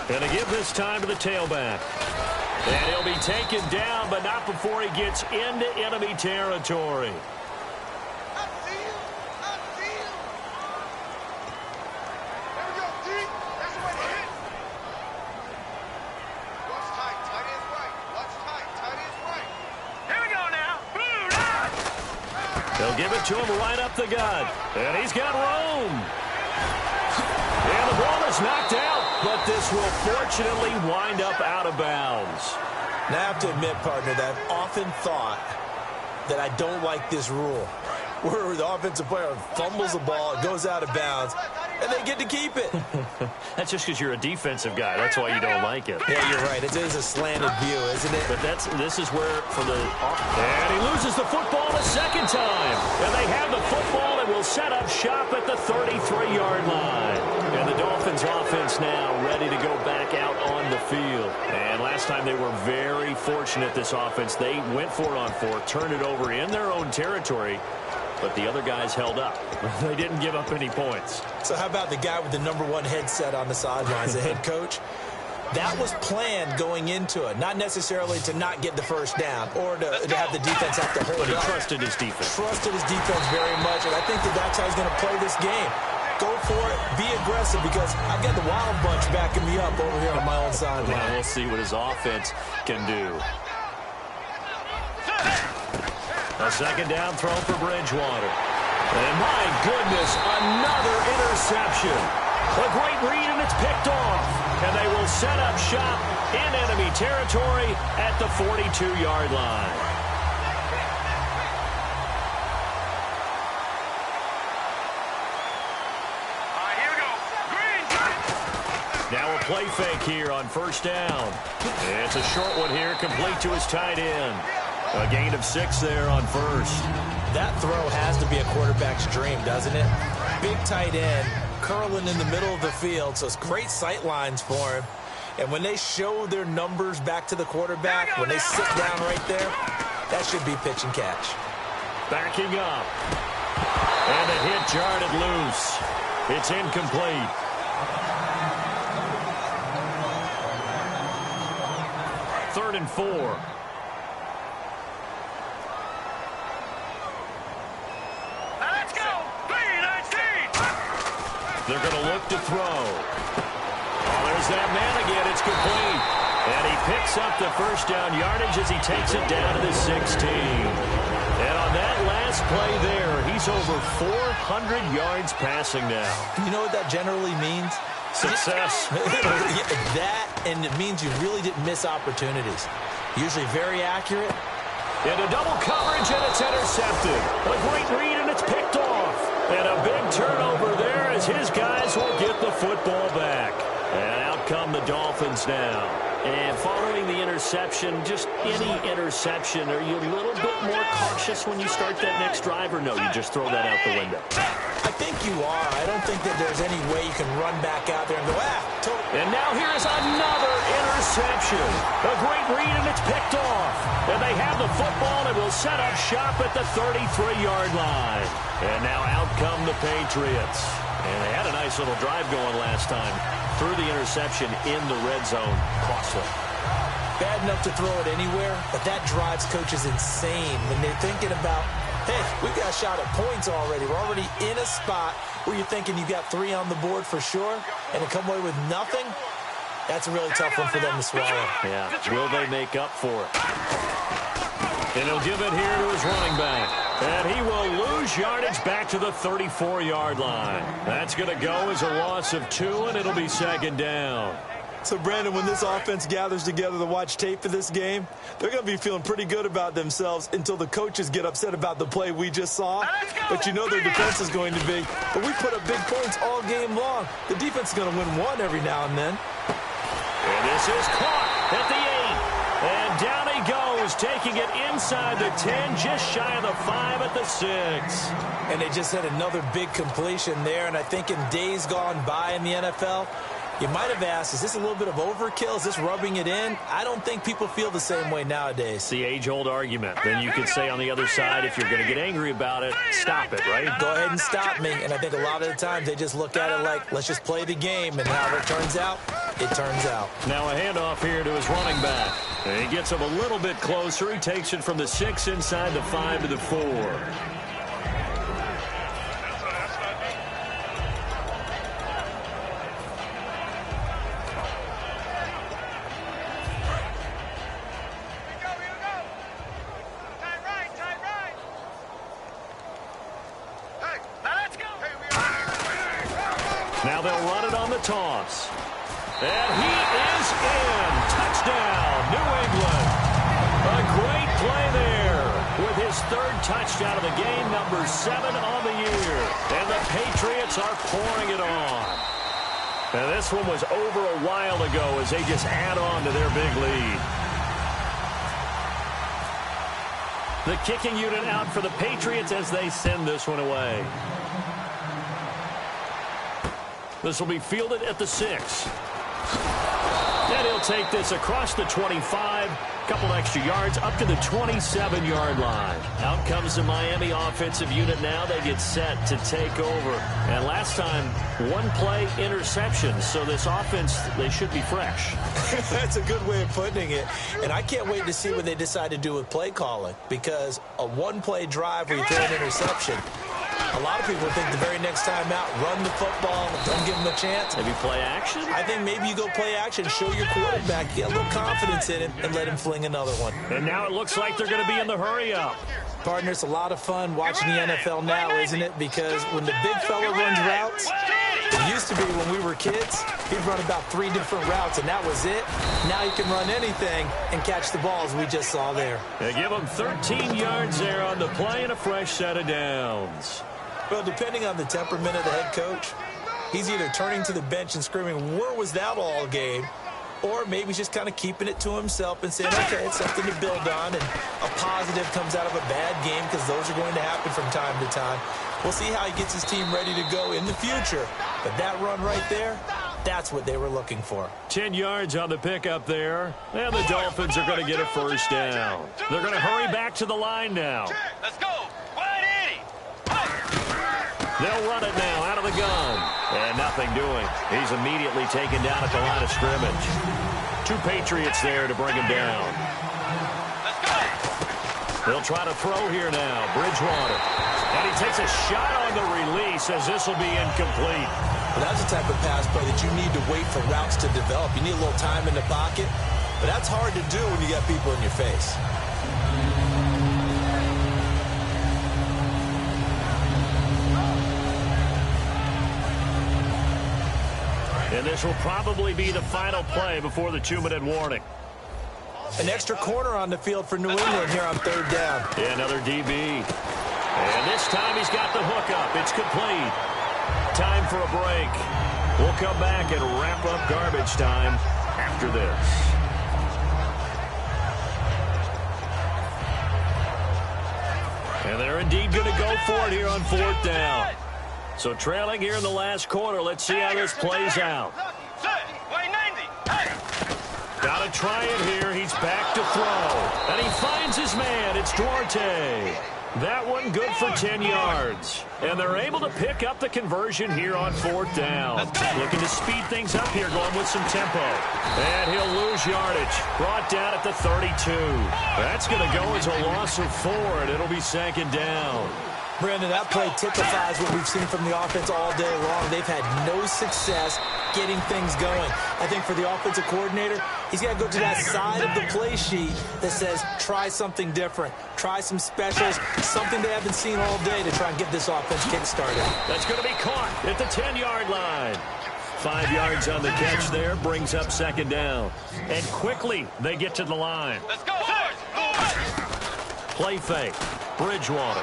Going to give this time to the tailback. And he'll be taken down, but not before he gets into enemy territory. They'll give it to him right up the gut. And he's got room. And the ball is knocked out. But this will fortunately wind up out of bounds. Now, I have to admit, partner, that I've often thought that I don't like this rule, where the offensive player fumbles the ball, it goes out of bounds, and they get to keep it. That's just because you're a defensive guy. That's why you don't like it. Yeah, you're right. It is a slanted view, isn't it? But this is where for the and he loses the football a second time. And they have the football and will set up shop at the 33-yard line. And the Dolphins offense now ready to go back out on the field. And last time they were very fortunate, this offense. They went for it on fourth, turned it over in their own territory. But the other guys held up. They didn't give up any points. So how about the guy with the #1 headset on the sidelines, the head coach? That was planned going into it, not necessarily to not get the first down or to have the defense have to hold But he up. trusted his defense. Trusted his defense very much, and I think that's how he's going to play this game. Go for it, be aggressive, because I've got the Wild Bunch backing me up over here on my own sideline. Well, we'll see what his offense can do. A second down throw for Bridgewater. And my goodness, another interception. A great read, and it's picked off. And they will set up shop in enemy territory at the 42-yard line. play fake here on first down. It's a short one here, complete to his tight end. A gain of 6 there on first. That throw has to be a quarterback's dream, doesn't it? Big tight end, curling in the middle of the field, so it's great sight lines for him. And when they show their numbers back to the quarterback, when they sit down right there, that should be pitch and catch. Backing up. And the hit jarred it loose. It's incomplete. Third and 4. Let's go! 3-19! They're going to look to throw. Oh, there's that man again. It's complete. And he picks up the first down yardage as he takes it down to the 16. And on that last play there, he's over 400 yards passing now. You know what that generally means? Success. That, and it means you really didn't miss opportunities. Usually very accurate. Into double coverage, and it's intercepted. A great read, and it's picked off. And a big turnover there as his guys will get the football back. And out come the Dolphins now. And following the interception, just any interception, are you a little bit more cautious when you start that next drive, or no, you just throw that out the window? I think you are. I don't think that there's any way you can run back out there and go, And now here is another interception. A great read, and it's picked off. And they have the football and will set up shop at the 33-yard line. And now out come the Patriots. And they had a nice little drive going last time. Threw the interception in the red zone. Costly. Bad enough to throw it anywhere, but that drives coaches insane when they're thinking about, hey, we've got a shot at points already. We're already in a spot where you're thinking you got 3 on the board for sure, and to come away with nothing, that's a really tough one for them to swallow. Yeah, will they make up for it? And he'll give it here to his running back. And he will lose yardage back to the 34-yard line. That's going to go as a loss of 2, and it'll be second down. So, Brandon, when this offense gathers together to watch tape for this game, they're going to be feeling pretty good about themselves until the coaches get upset about the play we just saw. But you know their defense is going to be, but we put up big points all game long. The defense is going to win one every now and then. And this is caught at the 8. And down he goes, taking it inside the 10, just shy of the 5 at the 6. And they just had another big completion there. And I think in days gone by in the NFL, you might have asked, is this a little bit of overkill? Is this rubbing it in? I don't think people feel the same way nowadays. It's the age-old argument. Then you could say on the other side, if you're going to get angry about it, stop it, right? Go ahead and stop me. And I think a lot of the times they just look at it like, let's just play the game. And however it turns out, it turns out. Now a handoff here to his running back. And he gets him a little bit closer. He takes it from the 6 inside the 5 to the 4. Now they'll run it on the toss. And he is in. Touchdown, New England. A great play there with his 3rd touchdown of the game, number 7 on the year. And the Patriots are pouring it on. And this one was over a while ago as they just add on to their big lead. The kicking unit out for the Patriots as they send this one away. This will be fielded at the 6. And he'll take this across the 25, couple extra yards, up to the 27-yard line. Out comes the Miami offensive unit now. They get set to take over. And last time, 1 play interception. So this offense, they should be fresh. That's a good way of putting it. And I can't wait to see what they decide to do with play calling, because a 1-play drive where you throw an interception, a lot of people think the very next time out, run the football, don't give them a chance. Maybe play action? I think maybe you go play action, show your quarterback, get a little confidence in him, and let him fling another one. And now it looks like they're going to be in the hurry-up. Partner, it's a lot of fun watching the NFL now, isn't it? Because when the big fella runs routes, it used to be when we were kids, he'd run about 3 different routes, and that was it. Now he can run anything and catch the balls we just saw there. They give him 13 yards there on the play and a fresh set of downs. Well, depending on the temperament of the head coach, He's either turning to the bench and screaming, where was that all game? Or maybe he's just kind of keeping it to himself and saying, okay, it's something to build on, and a positive comes out of a bad game, because those are going to happen from time to time. We'll see how he gets his team ready to go in the future. But that run right there, that's what they were looking for. 10 yards on the pickup there, and the Dolphins are going to get a first down. They're going to hurry back to the line now. Let's go. Wide Eddie. They'll run it now out of the gun. And nothing doing. He's immediately taken down at the line of scrimmage. 2 Patriots there to bring him down. Let's go. They'll try to throw here now. Bridgewater. And he takes a shot on the release as this will be incomplete. Well, that's the type of pass play that you need to wait for routes to develop. You need a little time in the pocket, but that's hard to do when you got people in your face. And this will probably be the final play before the 2-minute warning. An extra corner on the field for New England here on 3rd down. Yeah, another DB. And this time he's got the hookup. It's complete. Time for a break. We'll come back and wrap up garbage time after this. And they're indeed going to go for it here on 4th down. So trailing here in the last quarter. Let's see how this plays out. Got to try it here. He's back to throw. And he finds his man. It's Duarte. That one good for 10 yards. And they're able to pick up the conversion here on 4th down. Looking to speed things up here, going with some tempo. And he'll lose yardage. Brought down at the 32. That's going to go as a loss of 4, and it'll be 2nd down. Brandon, that play typifies what we've seen from the offense all day long. They've had no success getting things going. I think for the offensive coordinator, he's got to go to that side of the play sheet that says, try something different. Try some specials, something they haven't seen all day to try and get this offense kick-started. That's going to be caught at the 10-yard line. 5 yards on the catch there, brings up 2nd down. And quickly, they get to the line. Let's go. Play fake. Bridgewater.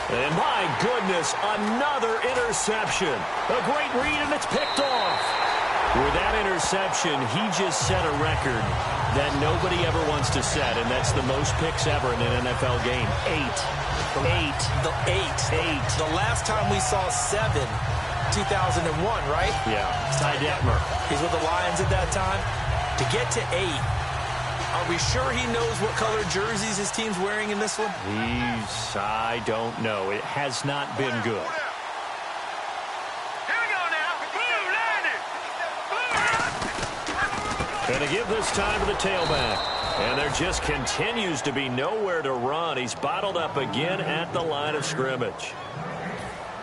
And my goodness, another interception. A great read, and it's picked off. With that interception, he just set a record that nobody ever wants to set, and that's the most picks ever in an NFL game. 8. The last time we saw 7, 2001, right? Yeah, Ty Detmer. He's with the Lions at that time. To get to 8. Are we sure he knows what color jerseys his team's wearing in this one? I don't know. It has not been good. Here we go now. Blue landed. And to give this time to the tailback. And there just continues to be nowhere to run. He's bottled up again at the line of scrimmage.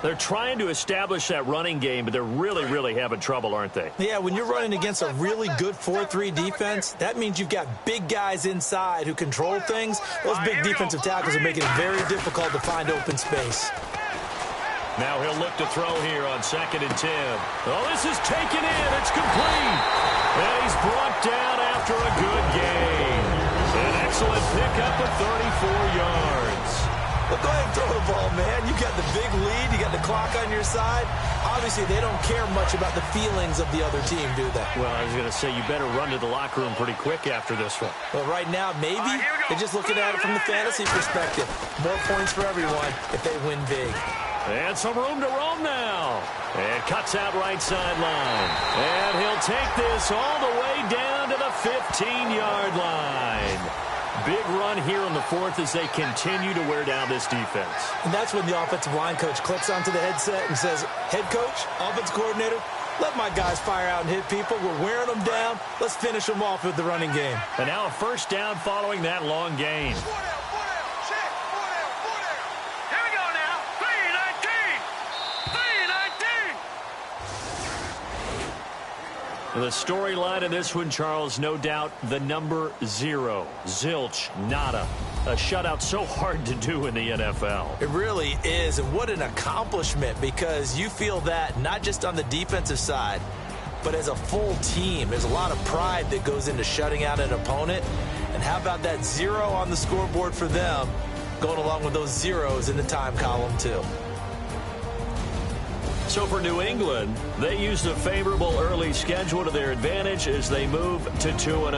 They're trying to establish that running game, but they're really having trouble, aren't they? Yeah, when you're running against a really good 4-3 defense, that means you've got big guys inside who control things. Those big defensive tackles are making it very difficult to find open space. Now he'll look to throw here on 2nd and 10. Oh, this is taken in. It's complete. And he's brought down after a good game. An excellent pickup of 34 yards. Well, go ahead and throw the ball, man. You got the big lead. You got the clock on your side. Obviously, they don't care much about the feelings of the other team, do they? Well, I was going to say, you better run to the locker room pretty quick after this one. Well, right now, maybe they're just looking at it from the fantasy perspective. More points for everyone if they win big. And some room to roam now. And cuts out right sideline. And he'll take this all the way down to the 15-yard line. Big run here on the 4th as they continue to wear down this defense. And that's when the offensive line coach clicks onto the headset and says, head coach, offense coordinator, let my guys fire out and hit people. We're wearing them down. Let's finish them off with the running game. And now a first down following that long gain. The storyline in this one, Charles, no doubt the number 0. Zilch, nada. A shutout so hard to do in the NFL. It really is, and what an accomplishment, because you feel that not just on the defensive side, but as a full team. There's a lot of pride that goes into shutting out an opponent. And how about that 0 on the scoreboard for them, going along with those zeros in the time column, too. So for New England, they used a favorable early schedule to their advantage as they move to 2-0.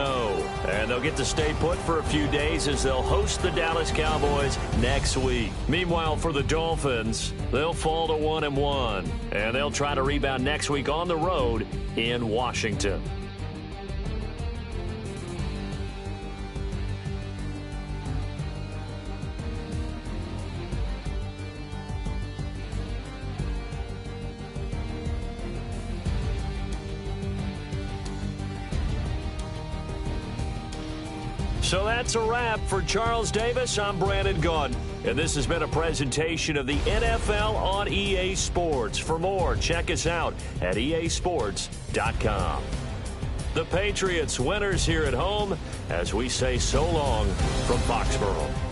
And they'll get to stay put for a few days as they'll host the Dallas Cowboys next week. Meanwhile, for the Dolphins, they'll fall to 1-1. And they'll try to rebound next week on the road in Washington. So that's a wrap. For Charles Davis, I'm Brandon Gunn. And this has been a presentation of the NFL on EA Sports. For more, check us out at easports.com. The Patriots winners here at home as we say so long from Foxborough.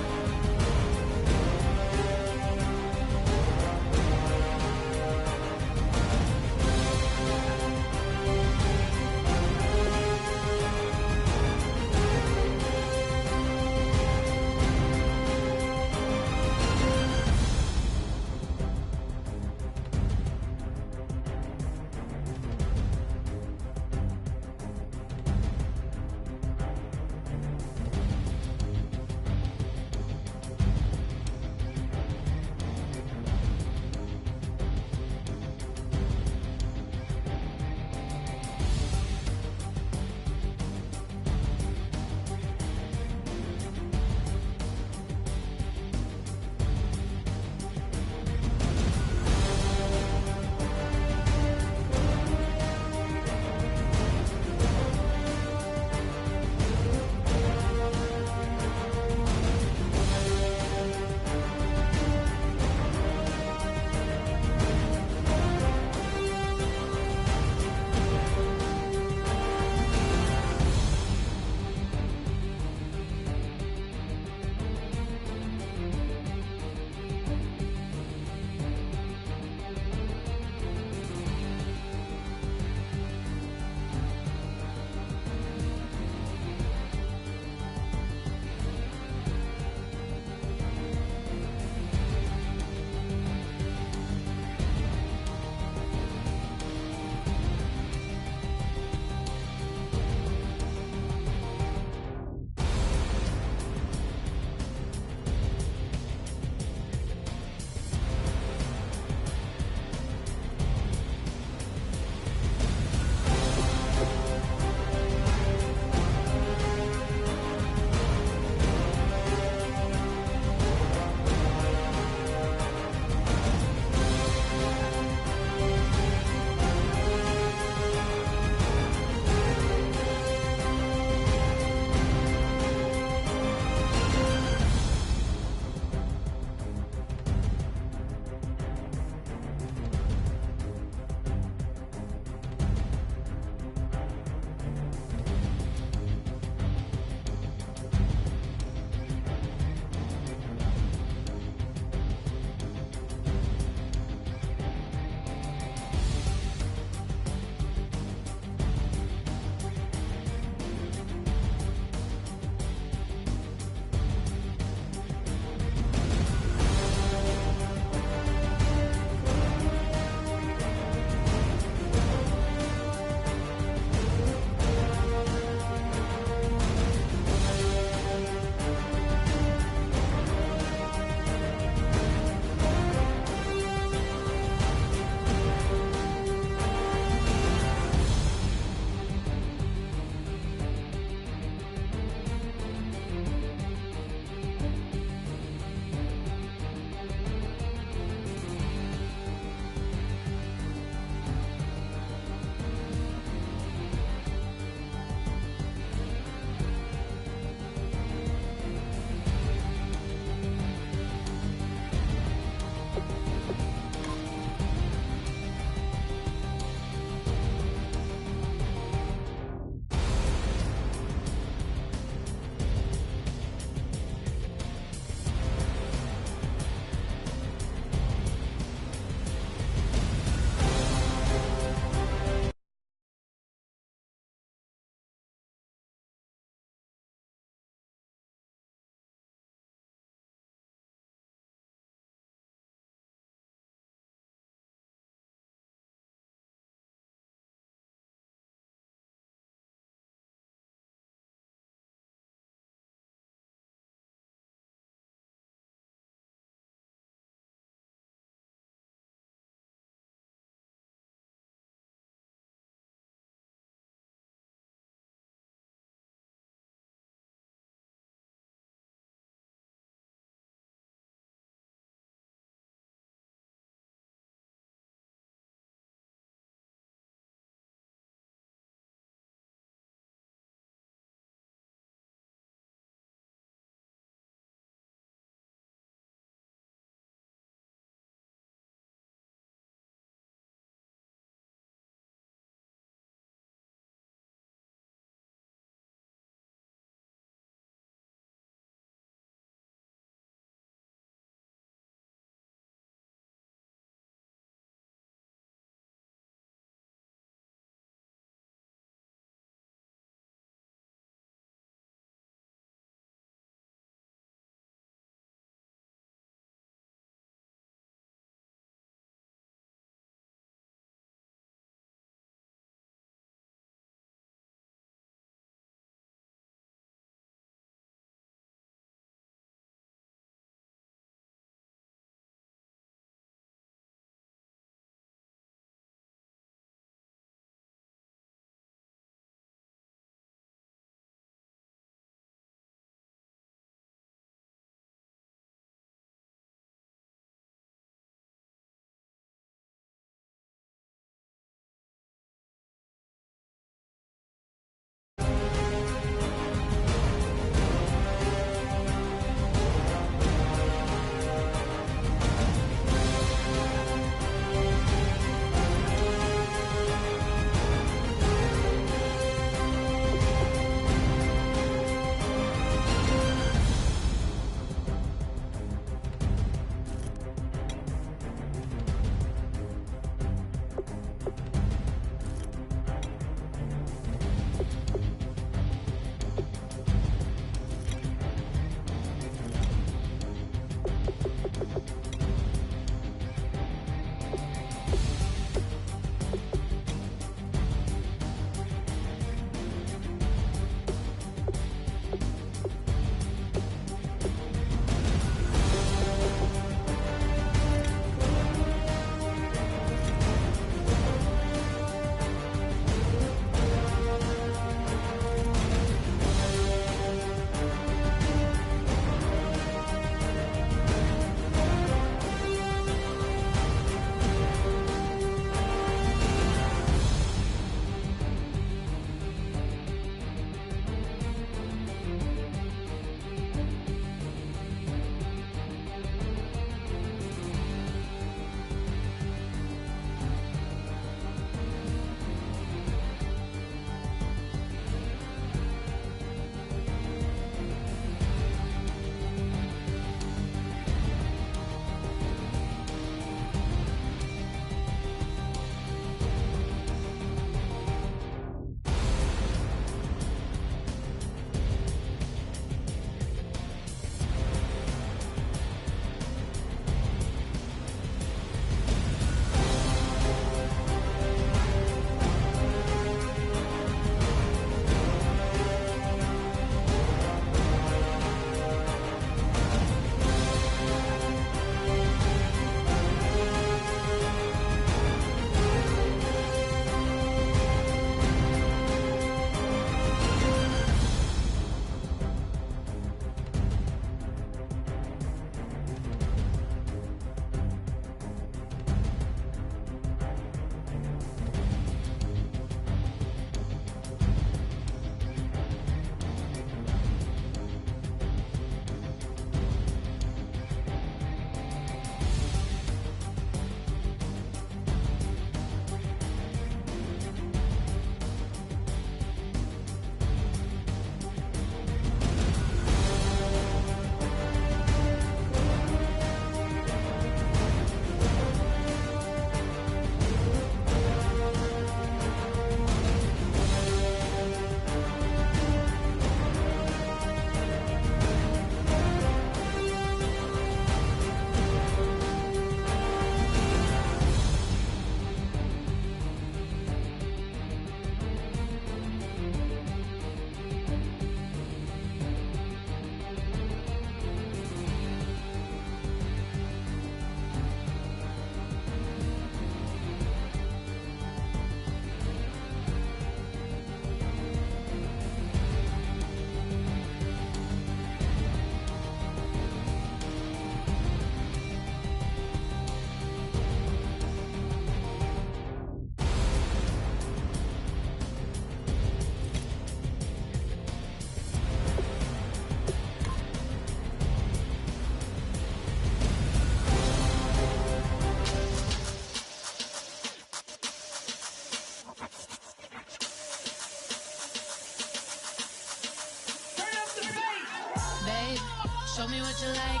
show me what you like.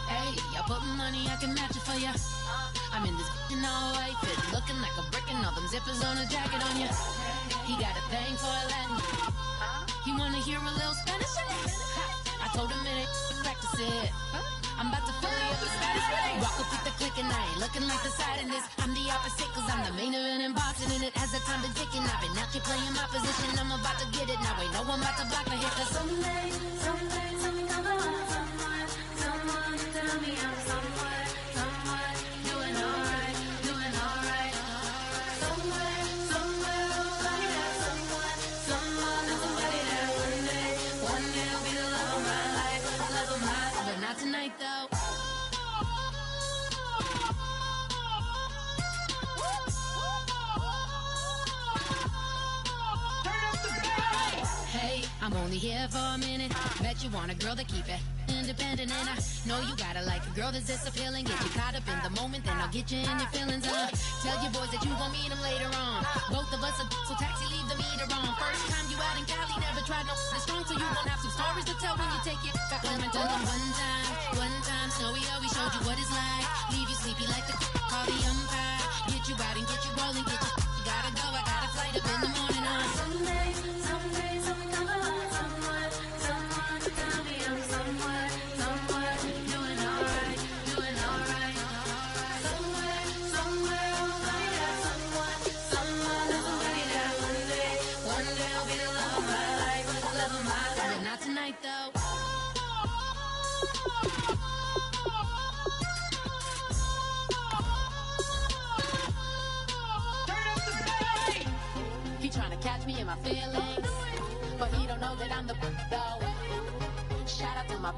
Hey, I put money, I can match it for ya. I'm in this all white fit, looking like a brick and all them zippers on a jacket on ya. He got a thing for a Latin. He wanna hear a little Spanish? I told him it ain't practice it. I'm about to fill you up with Spanish. Walk up with the click and I ain't looking like the side in this. I'm the opposite cause I'm the main event in boxing and it has the time been ticking. I've been out here playing my position. I'm about to get it now. Ain't no one about to block the hit. Cause someday, something come along. Someone tell me I'm somewhere, doing alright. Somewhere, somebody that someone, somebody that one day will be the love of my life, but not tonight though. Hey, I'm only here for a minute. Bet you want a girl to keep it independent, and I know you gotta like a girl that's this appealing. Get you caught up in the moment, then I'll get you in your feelings. Tell your boys that you gon' meet them later on. Both of us are so taxi, leave the meter on. First time you out in Cali, never tried no strong, so you gon' have some stories to tell when you take it back home and tell them one time, Snowy always showed you what it's like. Leave you sleepy like the call the umpire. Get you out and get you rolling, get you gotta go. I got a flight up in the morning on someday, something come along. Someone tell me I'm somewhere, doing alright. Somewhere, somebody that somebody that one day will be the love of my life, but not tonight though. He tryna catch me in my feelings, but he don't know that I'm the though. Shout out to my